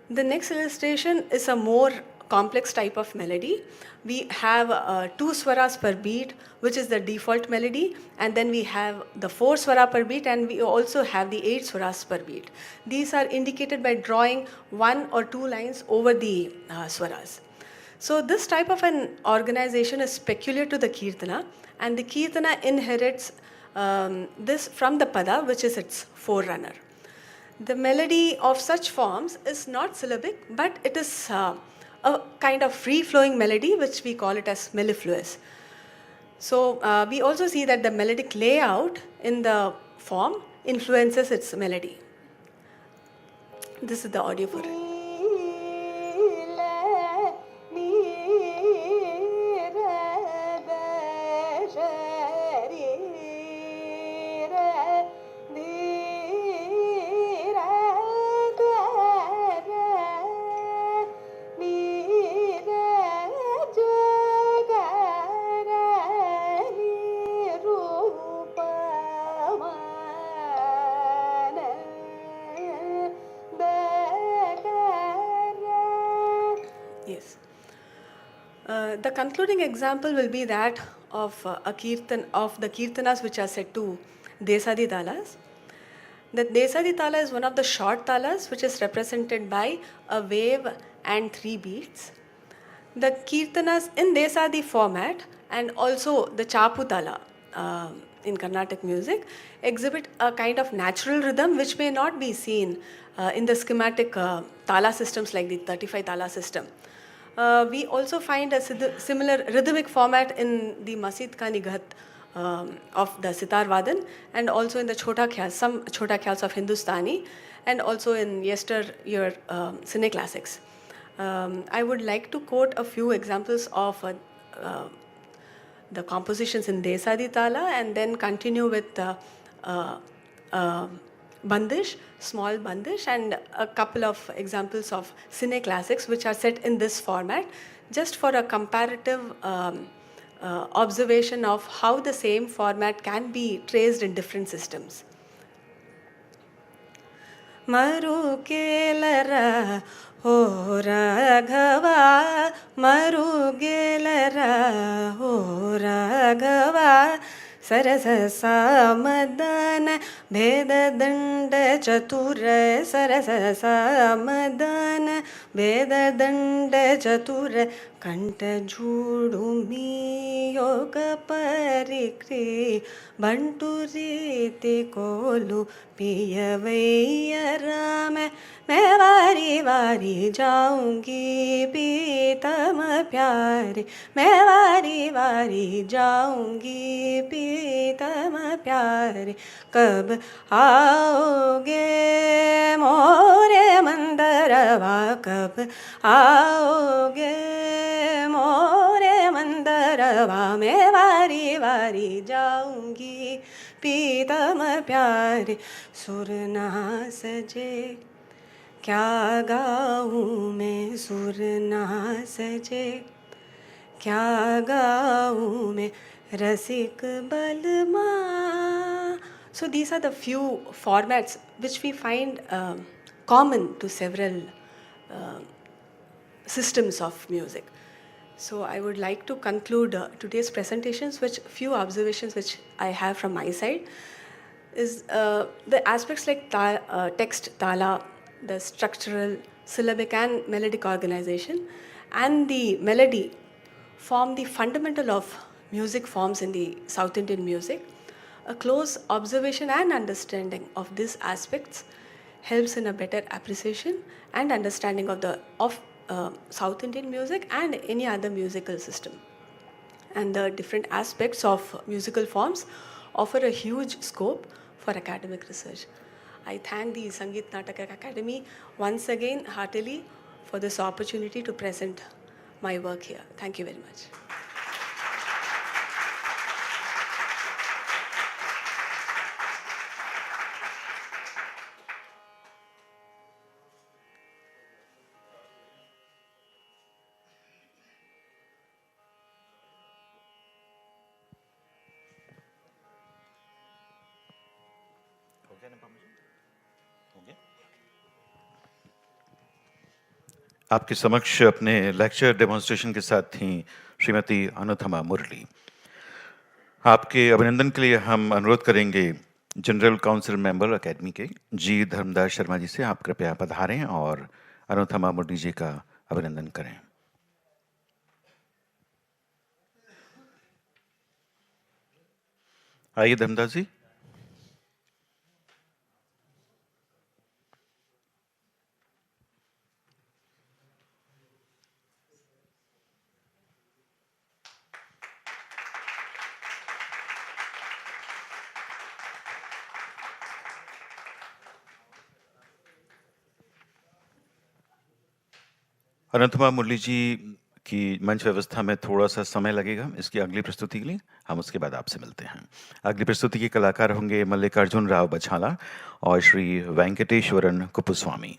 The next illustration is a more complex type of melody. We have 2 swaras per beat, which is the default melody, and then we have the 4 swara per beat, and we also have the 8 swaras per beat. These are indicated by drawing 1 or 2 lines over the swaras. So this type of an organization is peculiar to the kirtana, and the kirtana inherits this from the pada, which is its forerunner. The melody of such forms is not syllabic, but it is a kind of free-flowing melody, which we call it as mellifluous. So we also see that the melodic layout in the form influences its melody. This is the audio for it. Yes. The concluding example will be that of the kirtanas which are set to Desadi talas. The Desadi tala is one of the short talas which is represented by a wave and 3 beats. The kirtanas in Desadi format and also the Chapu tala in Carnatic music exhibit a kind of natural rhythm which may not be seen in the schematic tala systems like the 35 tala system. We also find a similar rhythmic format in the Masid Ka Nighat of the Sitar Vadan, and also in the Chota Khyals, some Chota Khyals of Hindustani, and also in yesteryear cine classics. I would like to quote a few examples of the compositions in Desadi Tala and then continue with Bandish, small Bandish, and a couple of examples of cine classics which are set in this format, just for a comparative observation of how the same format can be traced in different systems. Marugelera, O Raghava, Marugelera, O Raghava, Sarasa Madan, Veda Danda Chatura, Sarasa Madan, Veda Danda Chatura, Kanta Judumi Yoga Parikri, Banturiti Kolu, Piyavaiya Rama, मैं वारी वारी जाऊंगी पीतम प्यारे, मैं वारी वारी जाऊंगी पीतम प्यारे, कब आओगे मोरे मंदरवा, कब आओगे मोरे मंदरवा, मैं वारी वारी जाऊंगी पीतम प्यारे, सुर ना सजे क्या गाऊँ मैं, सुर ना सजे क्या गाऊँ मैं, रसिक बलमा. So these are the few formats which we find common to several systems of music. So I would like to conclude today's presentations with few observations which I have from my side. Is the aspects like text, Tala, the structural, syllabic and melodic organization, and the melody form the fundamental of music forms in the South Indian music. A close observation and understanding of these aspects helps in a better appreciation and understanding of South Indian music and any other musical system. And the different aspects of musical forms offer a huge scope for academic research. I thank the Sangeet Natak Akademi once again heartily for this opportunity to present my work here. Thank you very much. आपके समक्ष अपने lecture demonstration के साथ थी श्रीमती अनुथमा मुरली. आपके अभिनंदन के लिए हम अनुरोध करेंगे जनरल काउंसिल मेंबर अकेडमी के जी धर्मदास शर्मा जी से. आप कृपया पधारें और अनुथमा मुरली जी का अभिनंदन करें. आइए धर्मदास जी. अनुथमा मुरली जी की मंच व्यवस्था में थोड़ा सा समय लगेगा इसकी अगली प्रस्तुति के लिए. हम उसके बाद आपसे मिलते हैं. अगली प्रस्तुति के कलाकार होंगे मल्लिकार्जुन राव बछाला और Shri Venkateshwaran Kuppuswamy.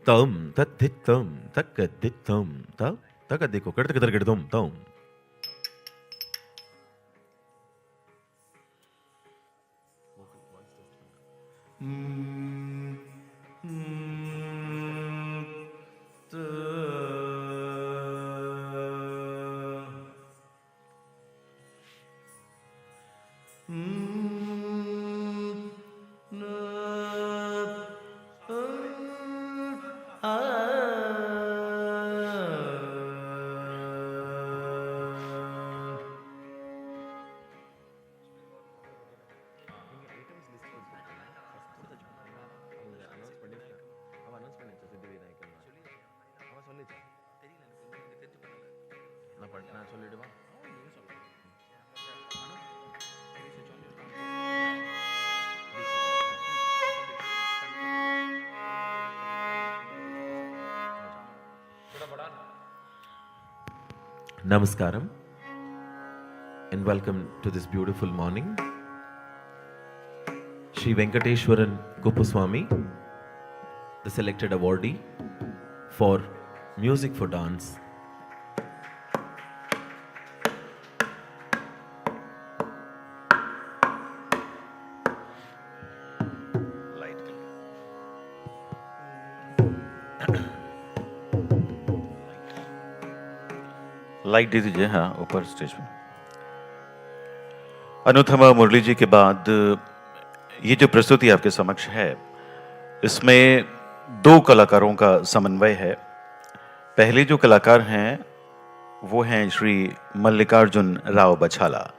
Tam tadditam takadditam ta takadiko kadakadakadum tam. Namaskaram and welcome to this beautiful morning. Shri Venkateshwaran Kuppuswamy, the selected awardee for Music for Dance. Light दे दीजिए, हाँ, ऊपर स्टेज पे। अनुथमा मुरली जी के बाद ये जो प्रस्तुति आपके समक्ष है, इसमें दो कलाकारों का समन्वय है। पहले जो कलाकार हैं वो हैं श्री मल्लिकार्जुन राव बछाला,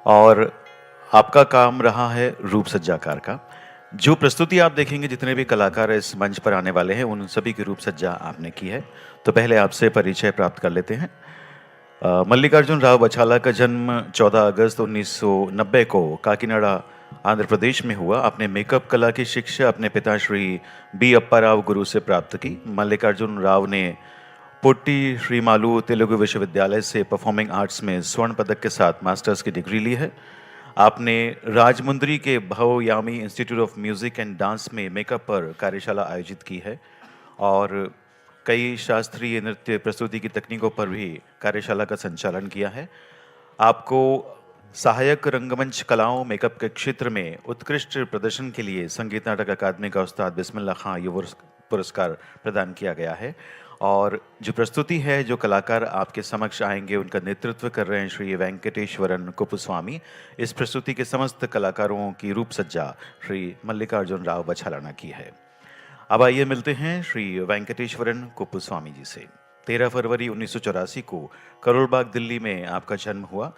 और आपका काम रहा है रूप सज्जाकार का। जो प्रस्तुति आप देखेंगे, जितने भी कलाकार इस मंच पर आने वाले हैं, उन सभी की रूप सज्जा आपने की है। तो पहले आपसे परिचय प्राप्त कर लेते हैं। मल्लिकार्जुन राव बछाला का जन्म 14 अगस्त 1990 को काकीनाडा, आंध्र प्रदेश में हुआ। आपने मेकअप कला की शिक्षा अपने पिता श्री बी अप्पा राव गुरु से प्राप्त की। मल्लिकार्जुन राव ने पुट्टी श्री मालू तेलुगु विश्वविद्यालय से परफॉर्मिंग आर्ट्स में स्वर्ण पदक के साथ मास्टर्स की डिग्री ली है। आपने राजमुंद्री के Bhavayami institute of music and dance में मेकअप पर कार्यशाला आयोजित की है, और कई शास्त्रीय नृत्य प्रस्तुति की तकनीकों पर भी कार्यशाला का संचालन किया है। आपको सहायक रंगमंच कलाओं मेकअप के क्षेत्र में उत्कृष्ट प्रदर्शन के लिए संगीत नाटक अकादमी का उस्ताद बिस्मिल्लाह खां युवा पुरस्कार प्रदान किया गया है। और जो प्रस्तुति है, जो कलाकार आपके समक्ष आएंगे, उनका नेतृत्व कर रहे हैं श्री वेंकटेश्वरन कुप्पुस्वामी। इस प्रस्तुति के समस्त कलाकारों की रूप सज्जा श्री मल्लिकार्जुन राव बछाला ने की है। अब आइए मिलते हैं श्री वेंकटेश्वरन कुप्पुस्वामी जी से। 13 फरवरी 1984 को करोलबाग, दिल्ली में आपका जन्म हुआ।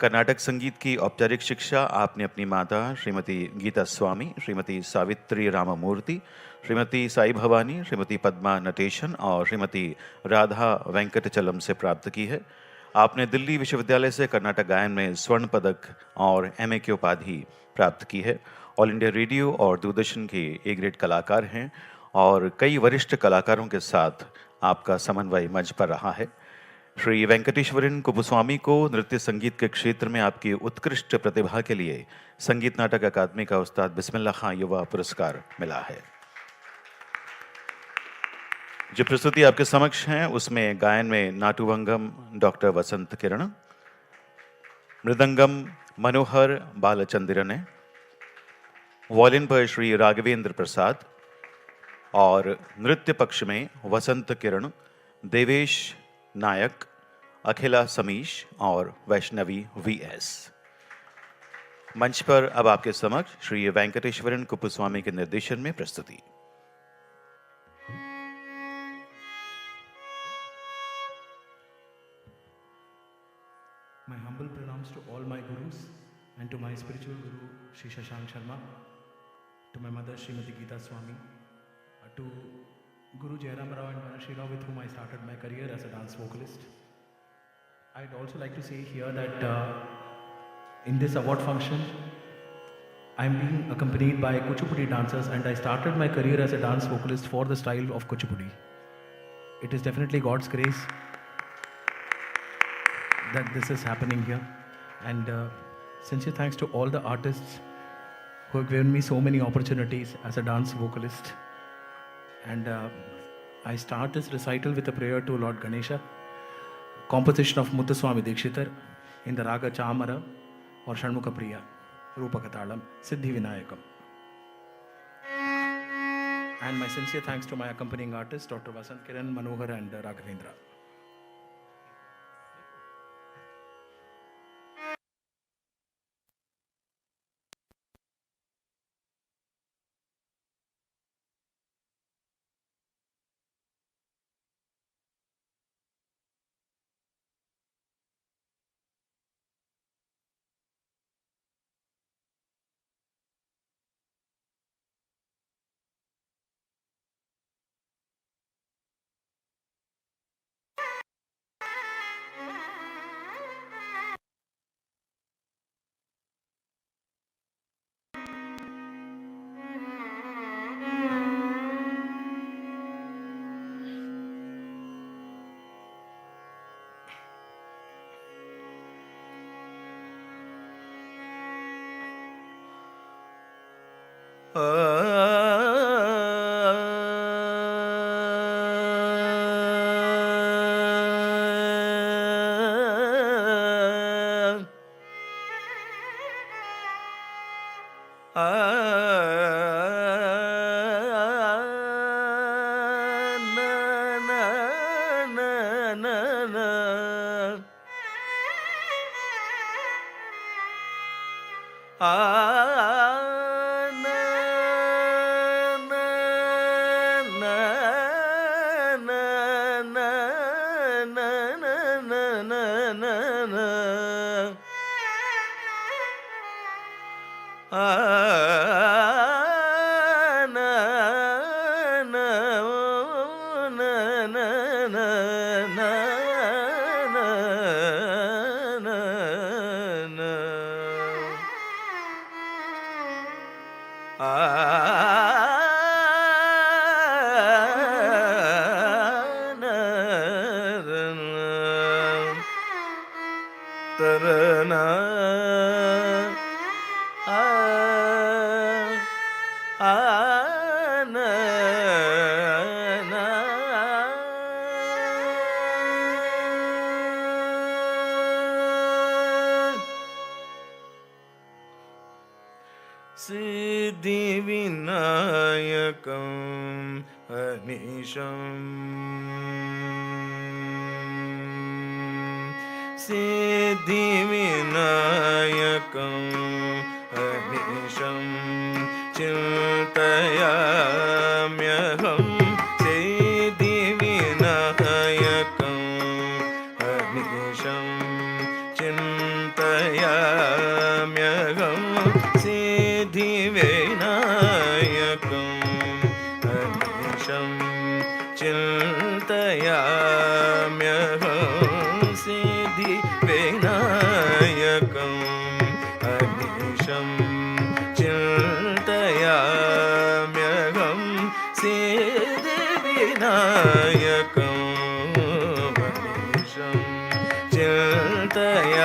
कर्नाटक संगीत की औपचारिक शिक्षा आपने अपनी माता श्रीमती गीता स्वामी, श्रीमती सावित्री राममूर्ति, श्रीमती साई भवानी, श्रीमती पद्मा नटेशन और श्रीमती राधा वेंकटचलम से प्राप्त की है। आपने दिल्ली विश्वविद्यालय से कर्नाटक गायन में स्वर्ण पदक और एमए की उपाधि प्राप्त की है। ऑल इंडिया रेडियो और दूरदर्शन के ए ग्रेड कलाकार हैं, और कई वरिष्ठ कलाकारों के साथ आपका समन्वय मंच पर रहा है। श्री वेंकटेश्वरन कुप्पुस्वामी को नृत्य संगीत के क्षेत्र में आपकी उत्कृष्ट प्रतिभा के लिए संगीत नाटक अकादमी का उस्ताद बिस्मिल्लाह खां युवा पुरस्कार मिला है। जो प्रस्तुति आपके समक्ष हैं, उसमें गायन में नाटुवंगम डॉक्टर वसंत किरण, मृदंगम मनोहर बालचंद्रन, वॉलिन पर श्री राघवेंद्र प्रसाद, और नृत्य पक्ष में वसंत किरण, देवेश नायक, अखिला समीश और वैष्णवी वीएस। मंच पर अब आपके समक्ष श्री वेंकटेश्वरन कुप्पुस्वामी के निर्देशन में प्रस्तुति। My humble pranams to all my gurus and to my spiritual guru Shri Shashank Sharma, to my mother Srimati Geeta Swami, to Guru Jairam Rao and Manashri Rao, with whom I started my career as a dance vocalist. I'd also like to say here that in this award function, I'm being accompanied by Kuchipudi dancers, and I started my career as a dance vocalist for the style of Kuchipudi. It is definitely God's grace that this is happening here, and sincere thanks to all the artists who have given me so many opportunities as a dance vocalist. And I start this recital with a prayer to Lord Ganesha, composition of Muthuswami Dikshitar in the Raga Chamara or Shanmukha Priya, Rupakatalam, Siddhi Vinayakam. And my sincere thanks to my accompanying artists, Dr. Vasant Kiran, Manohar and Raghavendra. सिद्धिविनायकम् अनीशम् सिद्धिविनायकम् अनीशं चिन्तयाम्यहं सिद्धिविनायकम् अनीशं चिन्तयाम्यहं सिद्धिविनायकम् अनीशं चिन्तयाम्यहं सिद्धिविनायकम् अनीशं चिन्तयाम्यहं सिद्धिविनायकम् अनीशं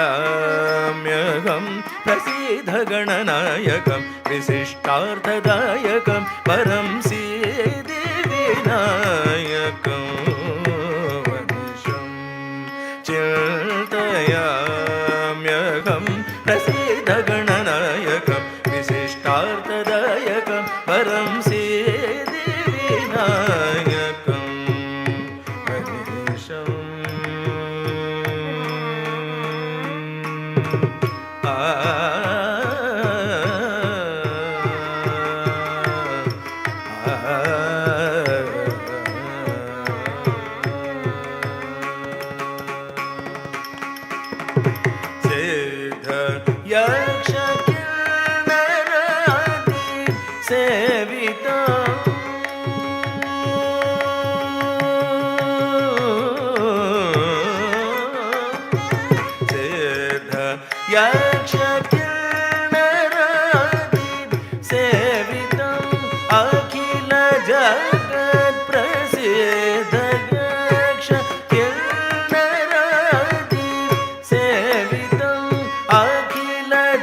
चिन्तयाम्यहं प्रसीदगणनायकं विशिष्टार्थदायकं परं सिद्धिविनायकम् अनीशं चिन्तयाम्यहं प्रसीदगणनायकं विशिष्टार्थदायकं परं सिद्धिविनायकम् अनीशम्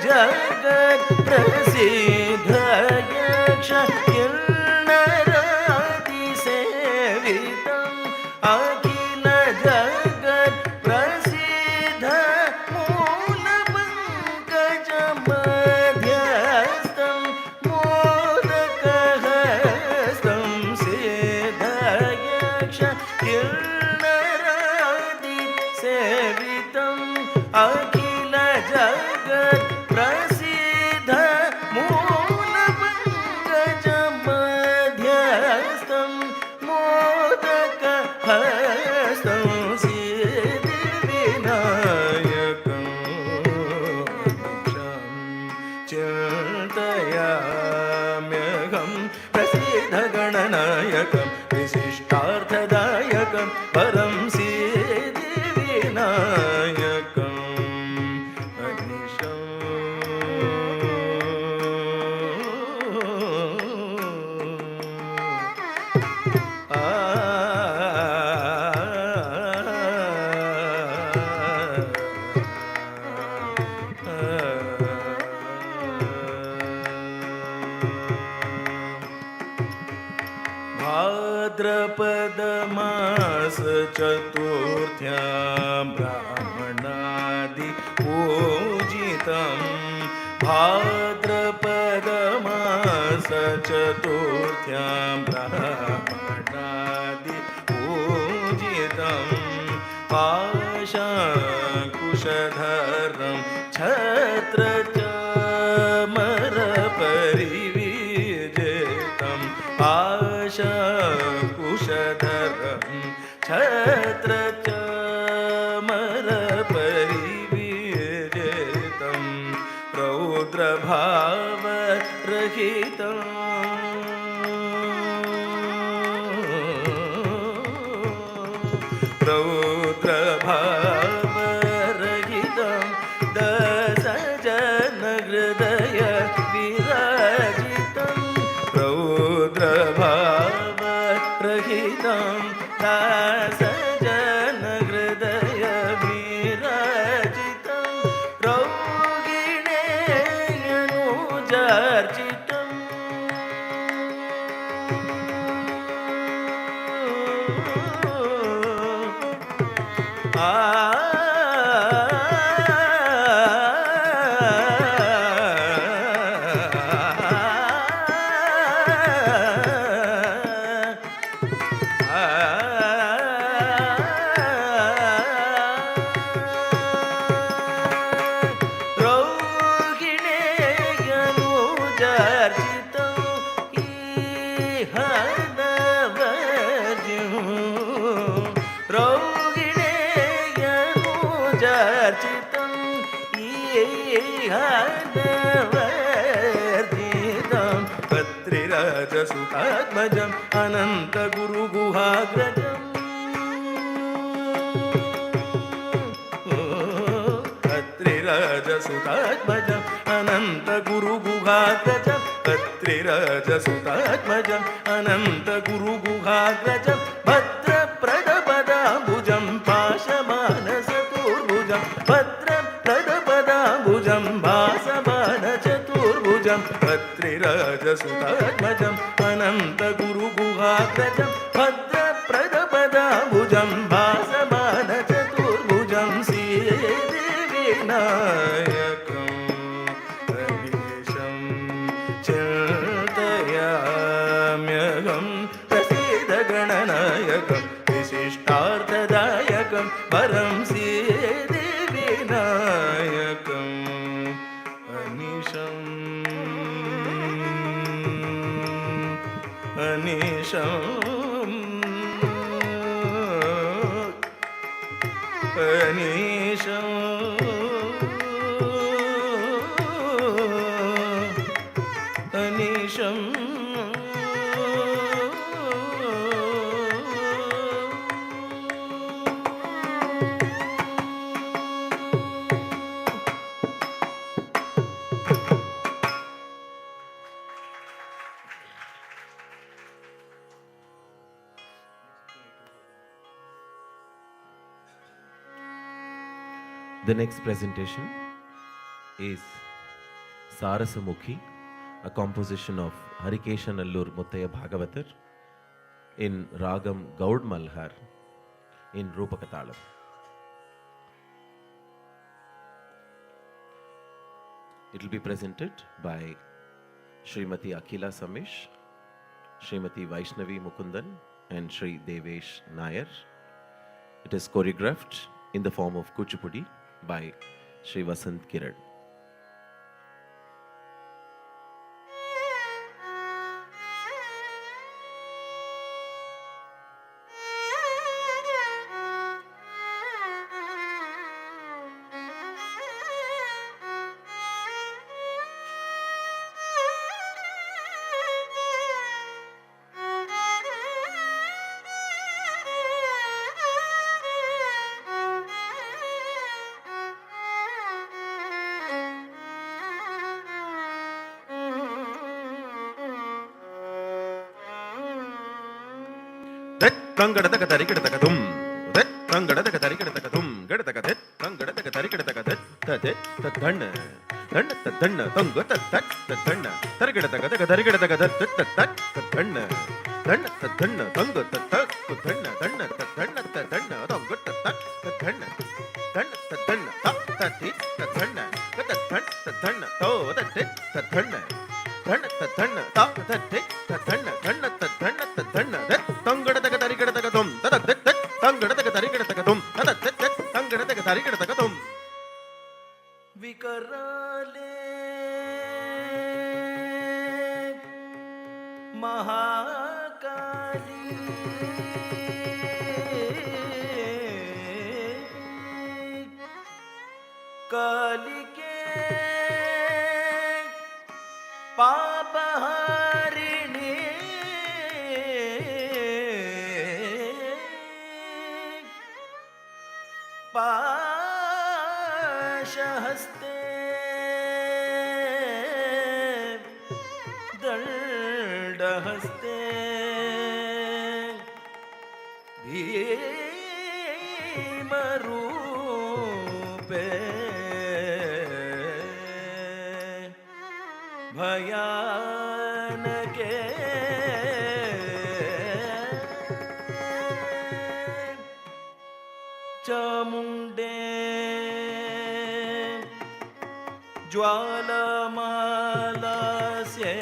जगत् प्रसिद्ध चिन्तयाम्यहं प्रसीदगणनायकं विशिष्टार्थदायकं परं सिद्धिविनायकम् भाद्रपदमास चतुर्थ्यां ब्राह्मणादि पूजितं भाद्रपदमास चतुर्थ्यां ब्राह्मणादि पूजितं पाशाङ्कुशधरं छत्रचामरपरिविजेतं पाशाङ्कुशधरं छत्रचामरपरिविजेतं रौद्रभावरहितं दशजनहृदय विराजितं रौद्रभावरहितं दशजनहृदय विराजितं रौगिणेयनुजार्चितं पत्रिराजसुतात्मजम् अनन्तगुरुगुहाग्रजम् पत्रिराजसुतात्मजम् अनन्तगुरुगुहाग्रजम् पत्रिराजसुतात्मजम् अनन्तगुरुगुहाग्रजम् भद्रप्रदपदाम्बुजं पाशमानचतुर्भुजं भद्रप्रदपदाम्बुजं भासमानचतुर्भुजं पत्रिराजसुतात्मजम् अनन्तगुरुगुहाग्रजं भद्रप्रदपदाम्बुजं भासमानचतुर्भुजं सिद्धिविनायकम् हरीशं चिन्तयाम्यहं प्रसीदगणनायकं विशिष्टार्थदायकं परं सिद्धिविनायकम् अनिशम् The next presentation is Sarasam Muki, a composition of Harikeshanallur Muttaya Bhagavatar in Ragam Gaud Malhar in Rupakatalam. It will be presented by Srimati Akhila Samish, Srimati Vaishnavi Mukundan and Sri Devesh Nair. It is choreographed in the form of Kuchipudi by Sri Vasant Kiran. ತಂಗಡದಗ ತರಿಗಿಡದಗ ತುಂ ತಂಗಡದಗ ತರಿಗಿಡದಗ ತುಂ ಗಡದಗ ತಂಗಡದಗ ತರಿಗಿಡದಗ ತದೆ ತಣ್ಣ ತಣ್ಣ ತಣ್ಣ ತಂಗ ತಣ್ಣ ತರಿಗಿಡದಗ ದಗ ತರಿಗಿಡದಗ ತಣ್ಣ ತಣ್ಣ ತಣ್ಣ ತಂಗ ತಣ್ಣ ತಣ್ಣ ತಣ್ಣ ತಣ್ಣ ತಂಗ ತಣ್ಣ ತಣ್ಣ ತಣ್ಣ ತತ್ತಿ ತಣ್ಣ ತಣ್ಣ ತೋ ತಟ್ಟೆ ತಣ್ಣ ತಣ್ಣ ತಣ್ಣ ತತ್ತೆ ತಣ್ಣ ತಣ್ಣ ತಣ್ಣ ತಣ್ಣ ತಂಗಡದಗ ತರಿಗಿಡದಗ ತುಂ ತಂಗಡದಗ ತರಿಗಿಡದಗ ತುಂ ತಂಗಡದಗ ತರಿಗಿಡದಗ ತುಂ ವಿಕರಾಲೆ ಮಹಾಕಾಲಿ ಕಾಲಿಕೆ ಪಾಪಹಾರಿಣಿ ಪಾಶಹಸ್ತೆ ದಂಡಹಸ್ತೆ ಭೀಮರೂಪೆ ಭಯಾನಕೆ ಚಾಮುಂಡೆ ಜ್ವಾಲಮಾಲಾಸ್ಯೆ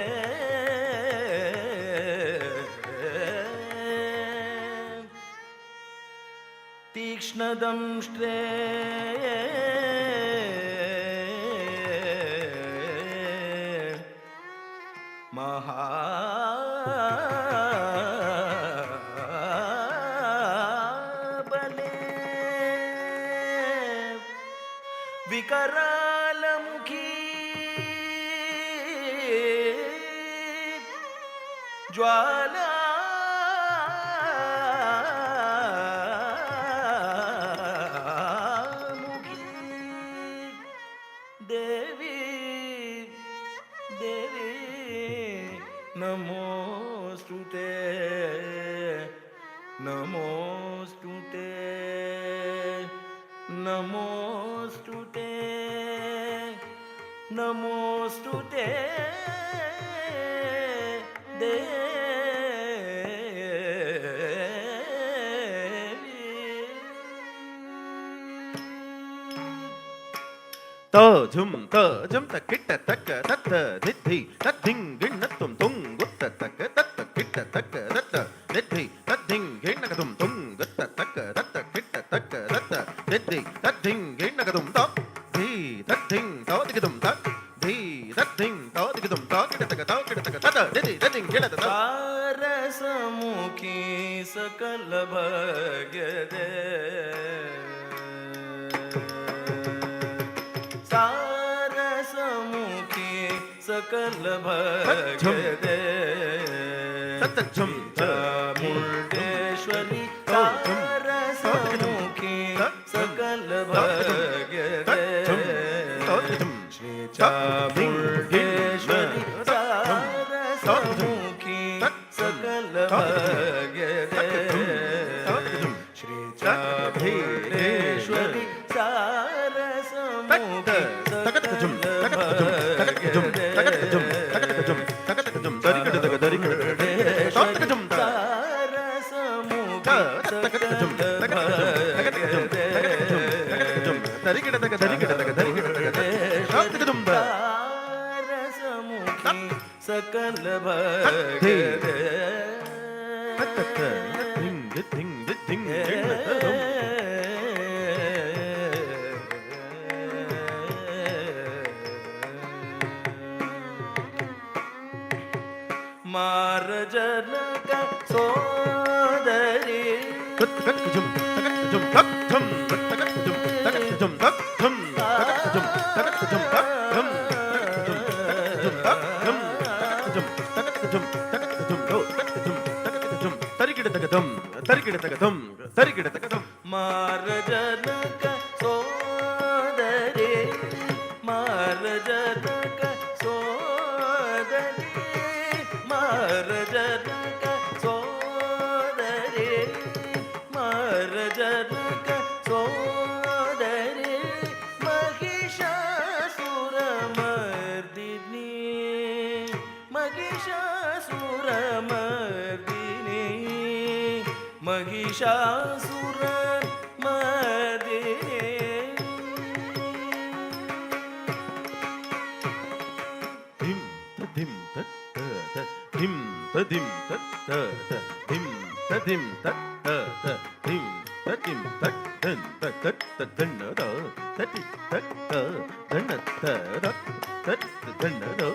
ತೀಕ್ಷ್ಣದಂಷ್ಟ್ರೇ ಮಹಾಬಲೆ ವಿಕರಾಲಮುಖಿ ಜ್ವಾಲಾ ದೇವಿ ದೇವಿ ನಮೋಸ್ತುತೆ ನಮೋಸ್ತುತೆ ನಮೋಸ್ತುತೆ ನಮೋಸ್ತುತೆ ತ ಝುಂ ತಕ್ಕಿಟ್ಟ ತಕ್ಕ ತತ್ತ ದಿದ್ಧಿ ತದ್ದಿಂಗ್ ಗಿಣ್ಣ ತುಂ ಗುತ್ತ ತಕ್ಕ ತತ್ತ ಕಿಟ್ಟ ತಕ್ಕ ದತ್ತ ದಿದ್ಧಿ ತದ್ದಿಂಗ್ ಗಿಣ್ಣಕ ತುಂ ಗುತ್ತ ತಕ್ಕ ದತ್ತ ಕಿಟ್ಟ ತಕ್ಕ ದತ್ತ ದಿದ್ಧಿ ತದ್ದಿಂಗ್ ಗಿಣ್ಣಕ ತುಂ ಧೀ ತದ್ದಿಂಗ್ ತೋದಿಗದುಂ ಧೀ ತದ್ದಿಂಗ್ ತೋದಿಗದುಂ ಕಿಡತಕ ತದ ದಿದ್ಧಿ ತದ್ದಿಂಗ್ ಗಿಣದ ಸಾರಸಮುಖಿ ಸಕಲ ಭಾಗ್ಯದೆ ಸಾರಸಮುಖಿ ಸಕಲ ಭಾಗ್ಯದೆ ಚಾಮುಂಡೇಶ್ವರಿ ಸಾರಸಮುಖಿ ಸಕಲ ಭಾಗ್ಯದೆ ಶ್ರೀ ಚಾಮುಂಡೇಶ್ವರಿ ಸಾರಸಮುಖಿ ಸಕಲ ಭಾಗ್ಯದೆ ಶ್ರೀ ಚಾಮುಂಡೇಶ್ವರಿ ಸಾರಸಮುಖಿ ಸಕಲ ಭಾಗ್ಯದೆ ಮಾರಜನಕ ಸೋದರಿ ಮಾರಜನಕ ಸೋದರಿ ಮಾರಜನಕ ಸೋದರಿ ಮಾರಜನಕ ಸೋದರಿ महिषासुर मर्दिने धिम तधिम तत् धिम तधिम तत् धिम तधिम तत् धिम तधिम तत् धन तत् धन द तति तत् धन तत् तत् धन द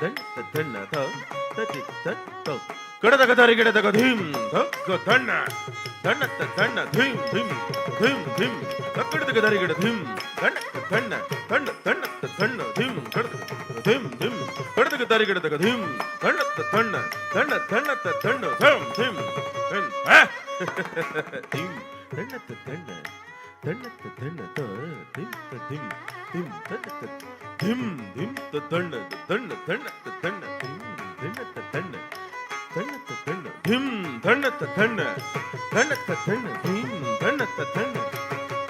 धन धन द तति तत् कडदग दरिगडदग धिम धक धन धन धन धिम धिम धिम धिम कडदग दरिगड धिम धन धन धन धन धन धिम कडदग धिम धिम कडदग दरिगडदग धिम धन धन धन धन धन धम धिम धन धिम धन धन धन धन ध धिम धिम धिम धन धिम धिम धन धन धन धन धिम धन धन धन धन धिम धन धन धन धन धिम धन धन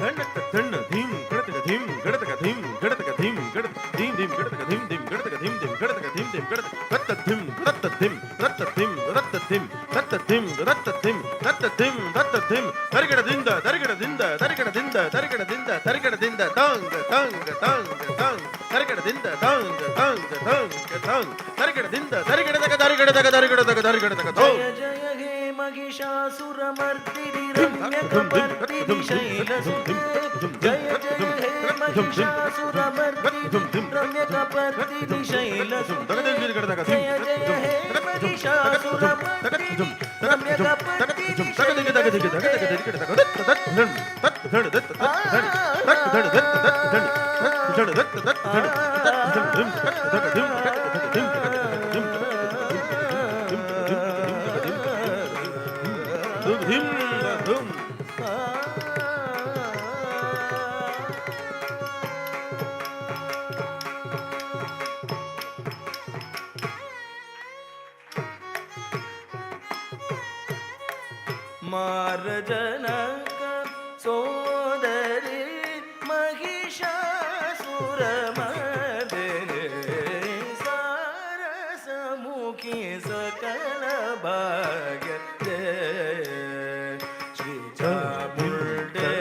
धन धन धिम गड़तक धिम गड़तक धिम गड़तक धिम गड़तक धिम धिम गड़तक धिम धिम गड़तक धिम धिम गड़तक धिम धिम गड़तक रत धिम रत धिम रत धिम रत धिम रत धिम रत धिम रत धिम रत धिम दरगड़ दिंदा दरगड़ दिंदा दरगड़ दिंदा दरगड़ दिंदा दरगड़ दिंदा तांग तांग तांग तांग दरगड़ दिंदा तांग तांग तांग तांग दरगड़ दिंदा दरगड़ दग दरगड़ दग दरगड़ दग दरगड़ दग तो जय जय हे महिषासुरमर्दिनि रम्यकपर्दिनि शैलसुते जय जय हे महिषासुरमर्दिनि रम्यकपर्दिनि शैलसुते जय जय हे महिषासुरमर्दिनि रम्यकपर्दिनि मार्जनक सोदरी महिषासुरमर्दिनी सारसमुखी सकल भाग्य श्री चामुण्डेश्वरी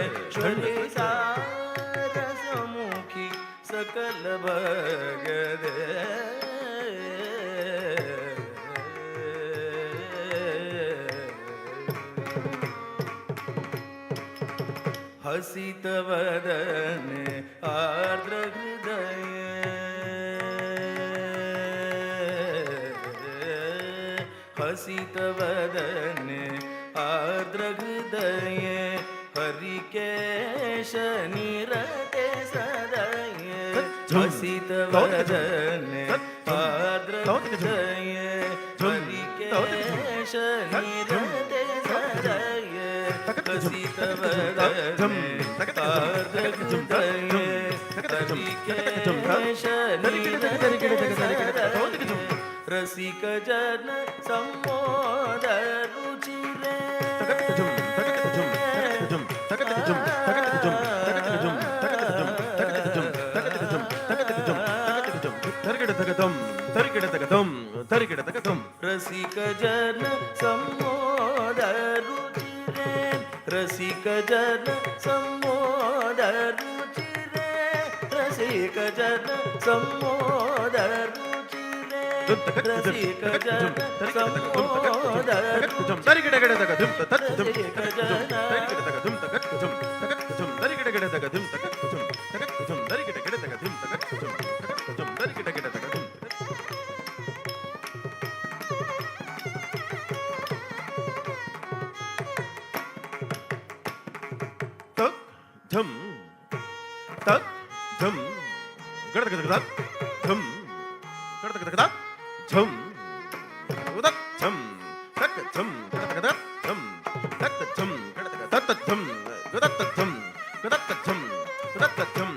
सारसमुखी सकल भाग्य हसित वदन आर्द्र हृदय हसित वदन आर्द्र हृदय हरिकेश निरते सदय हसित वदन आर्द्र हृदय हरिकेश निरते सदय हसित वदन रसिक जन सम्मोद रुचिरे रसिक जन सम्मोद रुचिरे रसिक जन सम्मोद रुचिरे रसिक जन सम्मोद रुचिरे रसिक जन सम्मोद धम तक धम गड़तक धक धम गड़तक धक धम उदक धम तक धम गड़तक धक धम तक धम गड़तक तत धम गदत धम गदत धम गदत धम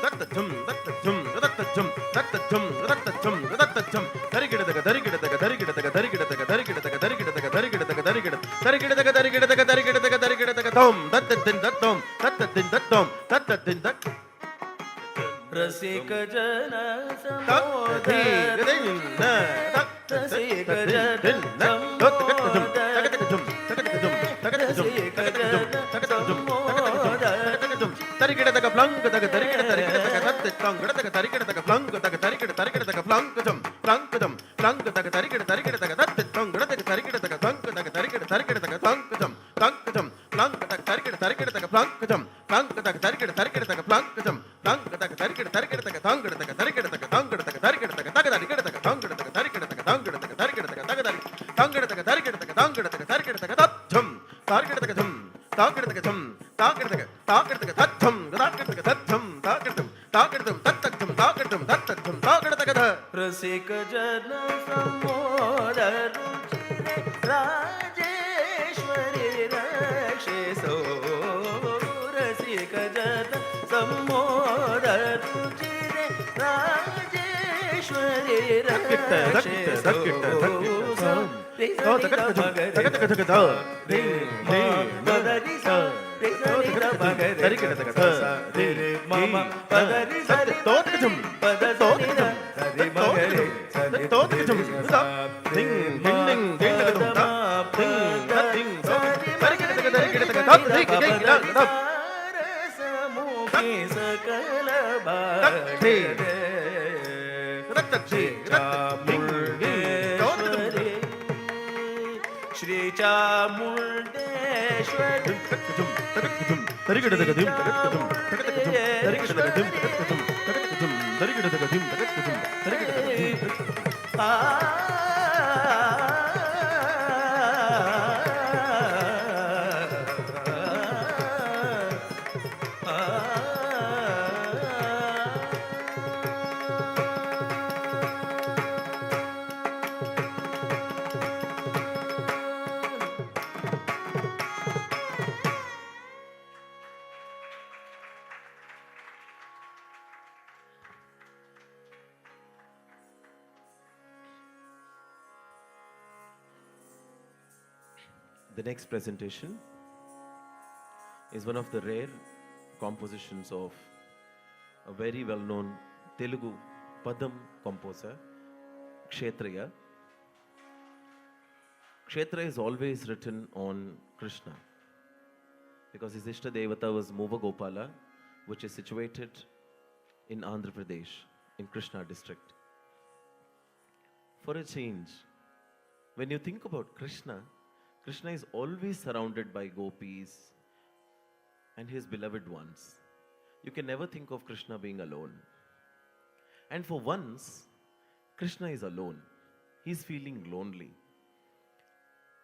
तत धम तत धम गदत धम तत धम गदत धम गदत धम दरिगिड़तक दरिगिड़तक दरिगिड़तक दरिगिड़तक दरिगिड़तक दरिगिड़तक दरिगिड़तक दरिगिड़तक दरिगिड़तक दरिगिड़तक दरिगिड़तक दरिगिड़तक धम तत दिन दत्तम तत दिन दत्तम तत दिन दत्त रसिक जन सम्मोद रसिक जन सम्मोद रसिक taka tarikada tarikada taka plankadam plankadam plankadaka tarikada tarikada taka tat tangada taka tarikada taka plankadaka tarikada tarikada taka plankadam plankadam plankadaka tarikada tarikada taka plankadam plankadaka tarikada tarikada taka plankadam plankadaka tarikada tarikada taka tangada taka tarikada taka tangada taka tarikada taka taka tarikada taka tangada taka tarikada taka tangada taka tarikada taka taka tangada taka tarikada taka tangada taka tarikada taka tatham tarikada taka tham tarikada taka tham tarikada taka tatham tarikada taka tatham tarikadam tarikadam tatham tarikadam tatham tarikada taka tha रसिक जन समोद रुचिरे राजेश्वरी रक्षे सो रसिक जन समोद रुचिरे राजेश्वरी रक्षे सो Sarasam Muki सकल Shri Chamundeshwari The next presentation is one of the rare compositions of a very well-known Telugu Padam composer, Kshetraya. Kshetraya is always written on Krishna because his Ishta Devata was Muva Gopala, which is situated in Andhra Pradesh, in Krishna district. For a change, when you think about Krishna, Krishna is always surrounded by gopis and his beloved ones. You can never think of Krishna being alone. And for once, Krishna is alone. He's feeling lonely.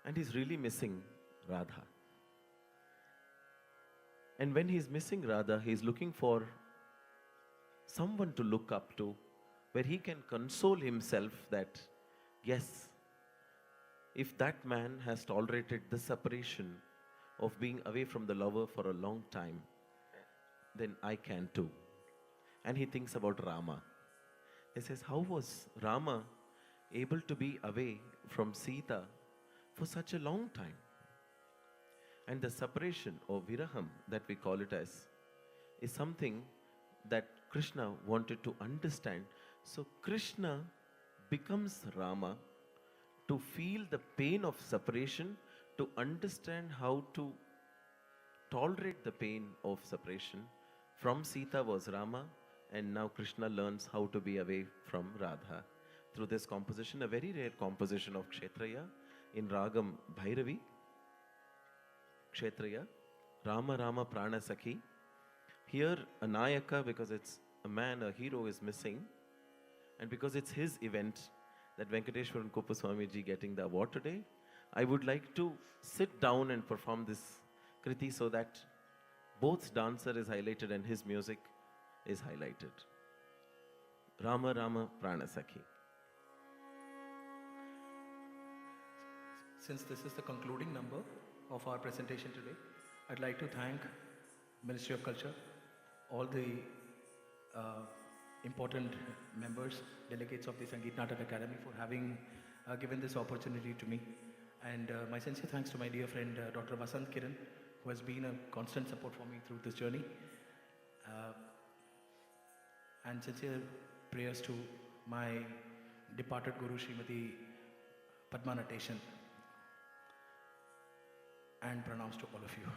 And he's really missing Radha. And when he's missing Radha, he's looking for someone to look up to, where he can console himself that, yes, if that man has tolerated the separation of being away from the lover for a long time, then I can too. And he thinks about Rama. He says, how was Rama able to be away from Sita for such a long time? And the separation or viraham that we call it as is something that Krishna wanted to understand. So Krishna becomes Rama to feel the pain of separation, to understand how to tolerate the pain of separation. From Sita was Rama, and now Krishna learns how to be away from Radha. Through this composition, a very rare composition of Kshetraya in Ragam Bhairavi. Kshetraya, Rama Rama Prana Sakhi. Here a Nayaka, because it's a man, a hero is missing, and because it's his event, that Venkateshwaran Kuppaswamy ji getting the award today, I would like to sit down and perform this kriti so that both dancer is highlighted and his music is highlighted. Rama Rama Prana Sakhi. Since this is the concluding number of our presentation today, I'd like to thank Ministry of Culture, all the important members, delegates of the Sangeet Natak Academy for having given this opportunity to me. And my sincere thanks to my dear friend Dr. Vasant Kiran, who has been a constant support for me through this journey. And sincere prayers to my departed Guru Srimati Padma Natation. And pranams to all of you.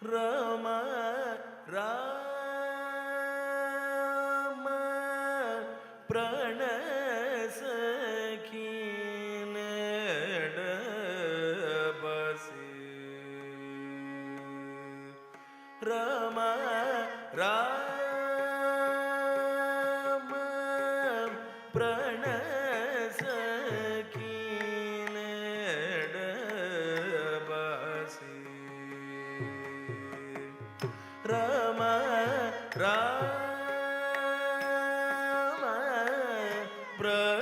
Rama Rama Pranasakine Rama Rama Pranasakine Dabasi Rama Rama Pranasakine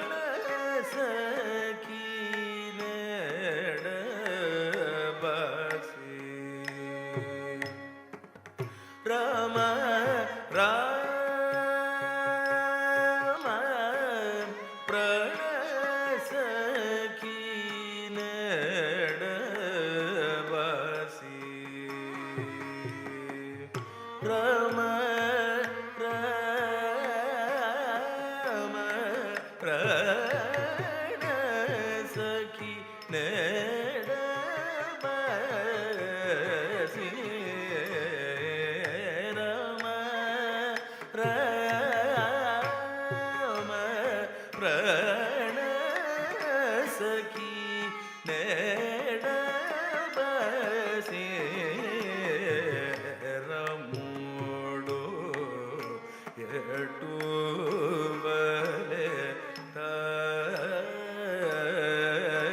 Dabasi Rama Rama Pranasakine Dabasi Rama Rama Pranasakine Dabasi Rama Rama Pranasakine Dabasi Ramudu Yetuvale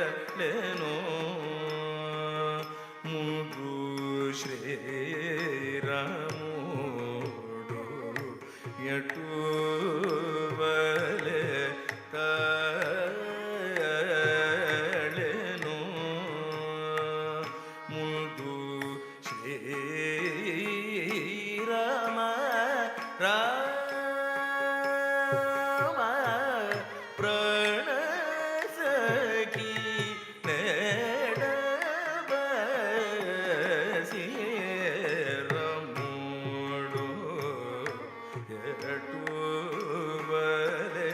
Talenu Mugu Shri Ramudu Yetuvale Talenu Mugu Shri Rama Rama Pranasakine Dabasi Ramudu Yetuvale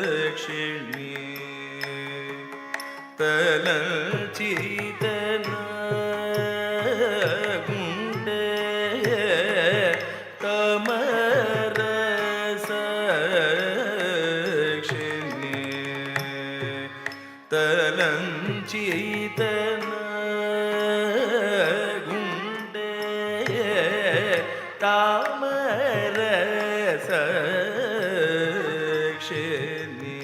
Tamarasakshini Talachitana Gunde Tamarasakshini Talanchitana Gunde Tamarasakshini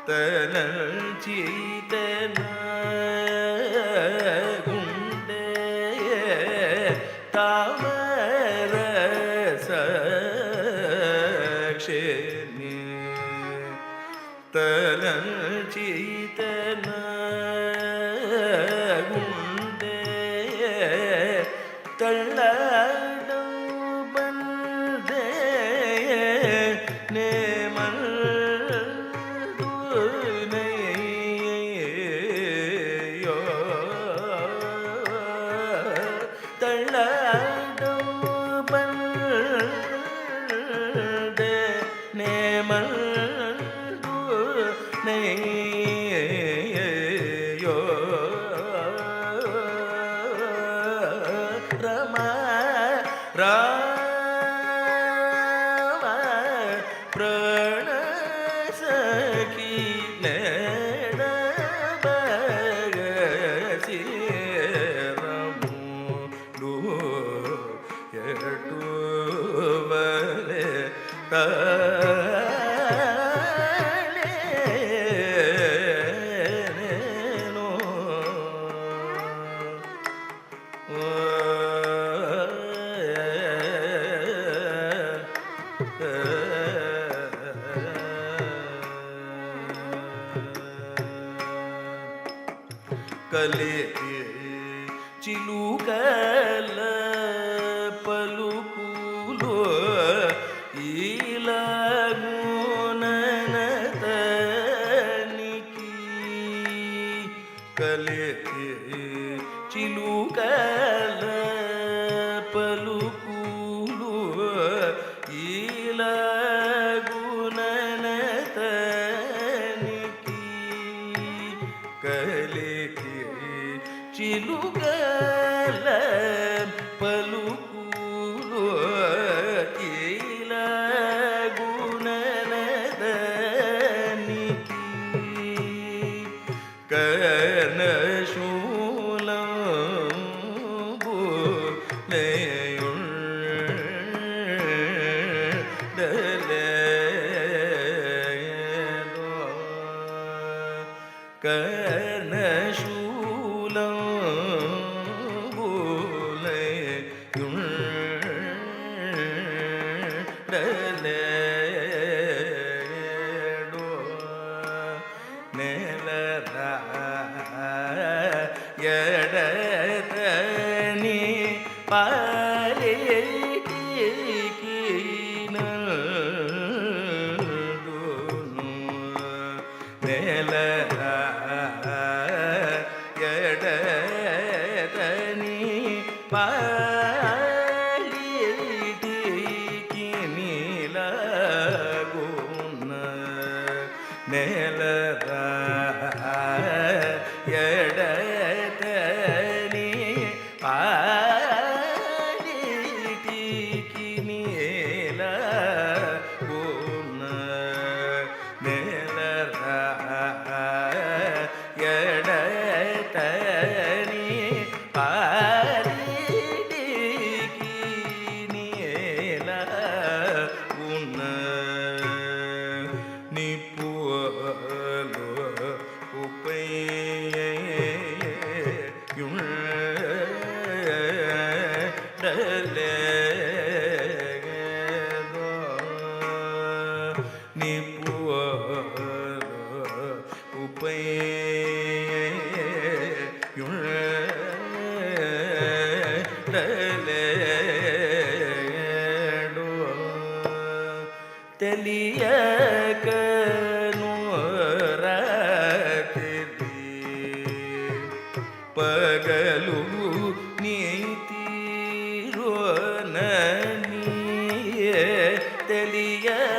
Talanchitana Gunde Tamarasakshini కలికి చిలుకల పలుకులు ఈలగుననతనికి కలికి చిలుకల పలుకులు ఈలగుననతనికి కలికి చిలుకల పలుకులు ఈలగుననతనికి కర్ణశూలంబు లేయుండలేదో కర్ణశూలంబు లేయుండలేదో నెలరా ఎడతని పాలిటికి నందును నెలరా ఎడతని పాలిటికి నీలగున నెలరా ఎడతని పాలిటికి నీలగున నెలరా ఎడతని పాలిటికి నీలగున నిప్పులు ఉపయుండలేదో నిప్పులు ఉపయుండలేదో తెలియకను రాత్రి పగలు నీతిరోనని తెలియకను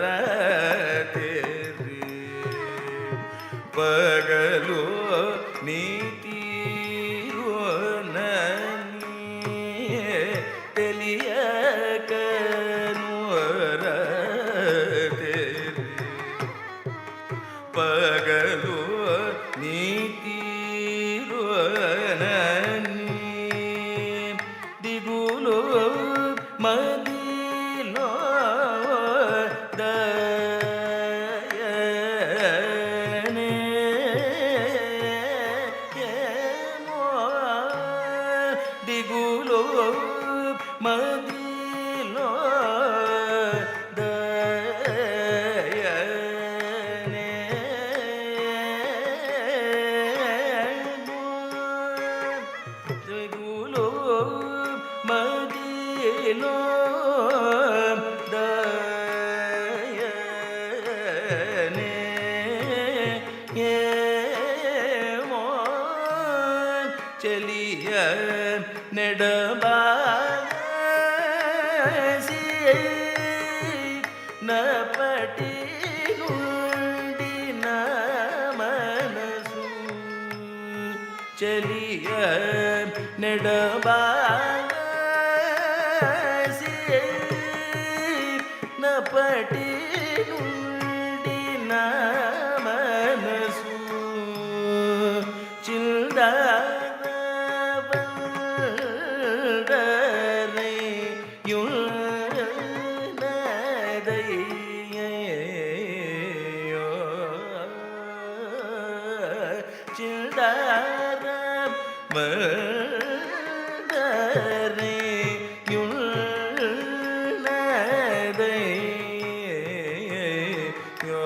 రాత్రి పగలు నీతిరోనని తెలియకను రాత్రి పగలు నీతిరోనని దిగులు మదిలో దయనే ఏమో దిగులు మదిలో దయనే దిగులు మదిలో దయనే ఏమో చెలియ నెడబాసి నపటి నుండి నా మనసు చెలియ నెడబాసి నపటి నుండి నా మనసు చిల్దారవల్డరే యునదయ్యో చిల్దారవల్డరే యునదయ్యో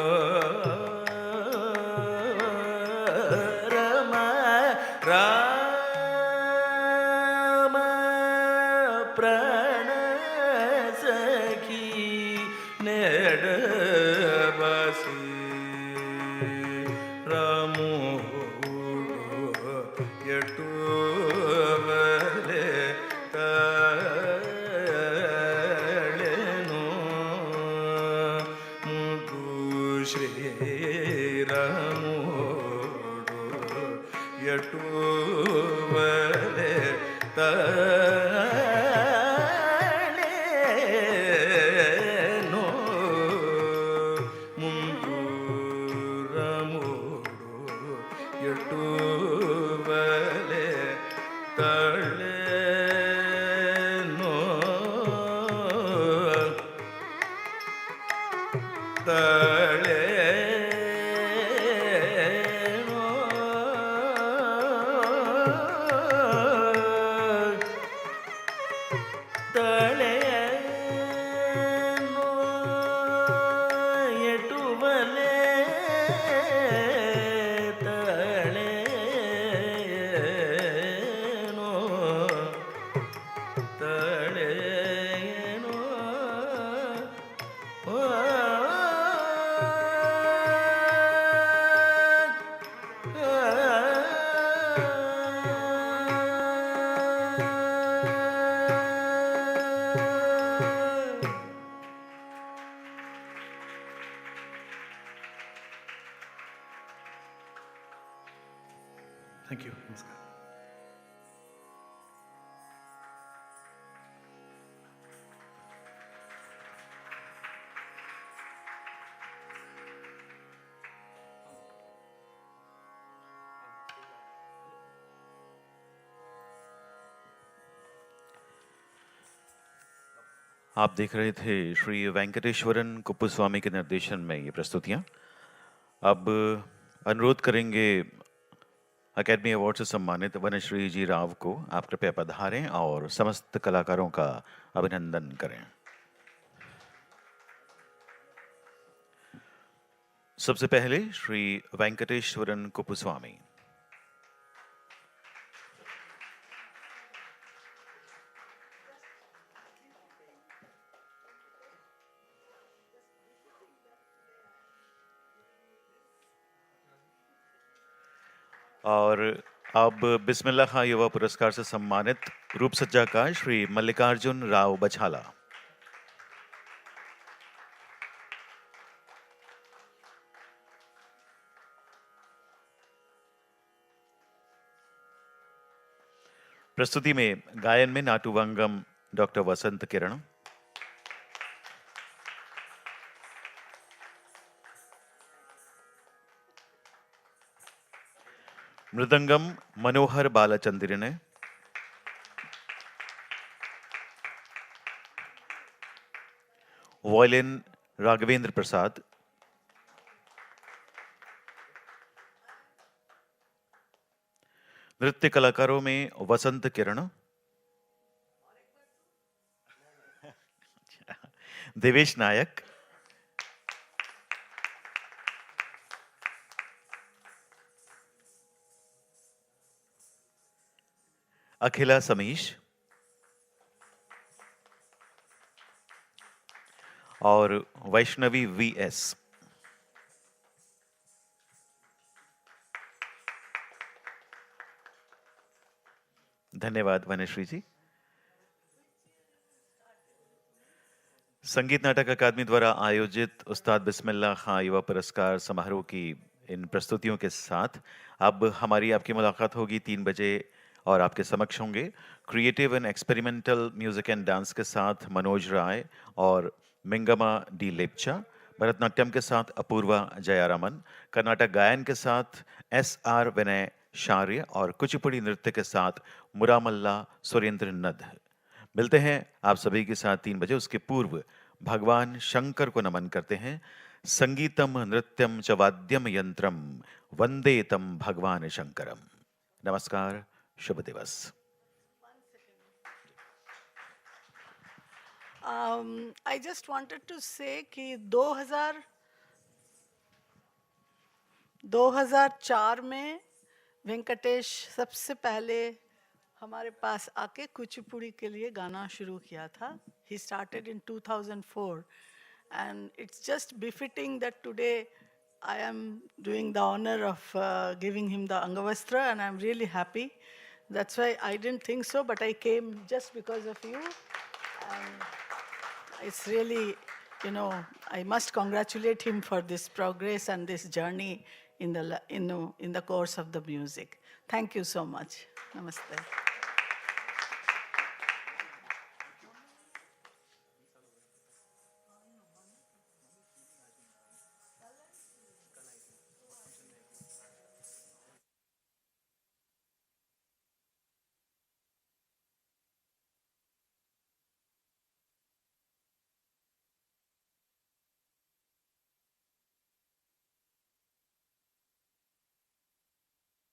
ರಾಮೋಡು ಎಟುವಲೆ ತಾಳೆನೋ ಮುದು ಶ್ರೀರಾಮೋಡು ಎಟುವಲೆ ತಾಳೆನೋ ಮುಂದು ರಾಮೋಡು ಎಟುವಲೆ ತಾಳೆನೋ ತಾಳೆನೋ ತಾಳೆನೋ ಎಟುವಲೆ ತಾಳೆನೋ ತಾಳೆನೋ Thank you. Namaskar. आप देख रहे थे श्री वेंकटेश्वरन कुप्पुस्वामी के निर्देशन में ये प्रस्तुतियां। अब अनुरोध करेंगे अकेडमी अवार्ड से सम्मानित वनश्री जी राव को, आप कृपया पधारें और समस्त कलाकारों का अभिनंदन करें। सबसे पहले श्री वेंकटेश्वरन कुप्पुस्वामी। और अब बिस्मिल्लाह खां युवा पुरस्कार से सम्मानित रूप सज्जाकार श्री मल्लिकार्जुन राव बछाला। प्रस्तुति में गायन में नाटुवंगम डॉक्टर वसंत किरण, मृदंगम मनोहर बालचंद्र ने, वायलिन राघवेंद्र प्रसाद, नृत्य कलाकारों में वसंत किरण, देवेश नायक, अखिला समीश और वैष्णवी वीएस। धन्यवाद वनश्री जी। संगीत नाटक अकादमी द्वारा आयोजित उस्ताद बिस्मिल्लाह खां युवा पुरस्कार समारोह की इन प्रस्तुतियों के साथ अब हमारी आपकी मुलाकात होगी 3 बजे और आपके समक्ष होंगे creative and experimental music and dance के साथ मनोज राय और मिंगमा डी लेप्चा, भरतनाट्यम के साथ अपूर्वा जयारामन, कर्नाटक गायन के साथ SR विनय शार्य और कुचिपुड़ी नृत्य के साथ मुरामल्ला सुरेंद्र नद। मिलते हैं आप सभी के साथ 3 बजे। उसके पूर्व भगवान शंकर को नमन करते हैं। संगीतम नृत्यम च वाद्यम यंत्रम वंदे तम भगवान शंकरम। नमस्कार, शुभ दिवस। I just wanted to say कि 2004 में वेंकटेश सबसे पहले हमारे पास आके कुचिपुड़ी के लिए गाना शुरू किया था. He started in 2004 and it's just befitting that today I am doing the honor of giving him the Angavastra, and I'm really happy. That's why I didn't think so, but I came just because of you. And it's really, I must congratulate him for this progress and this journey in the course of the music. Thank you so much. Namaste.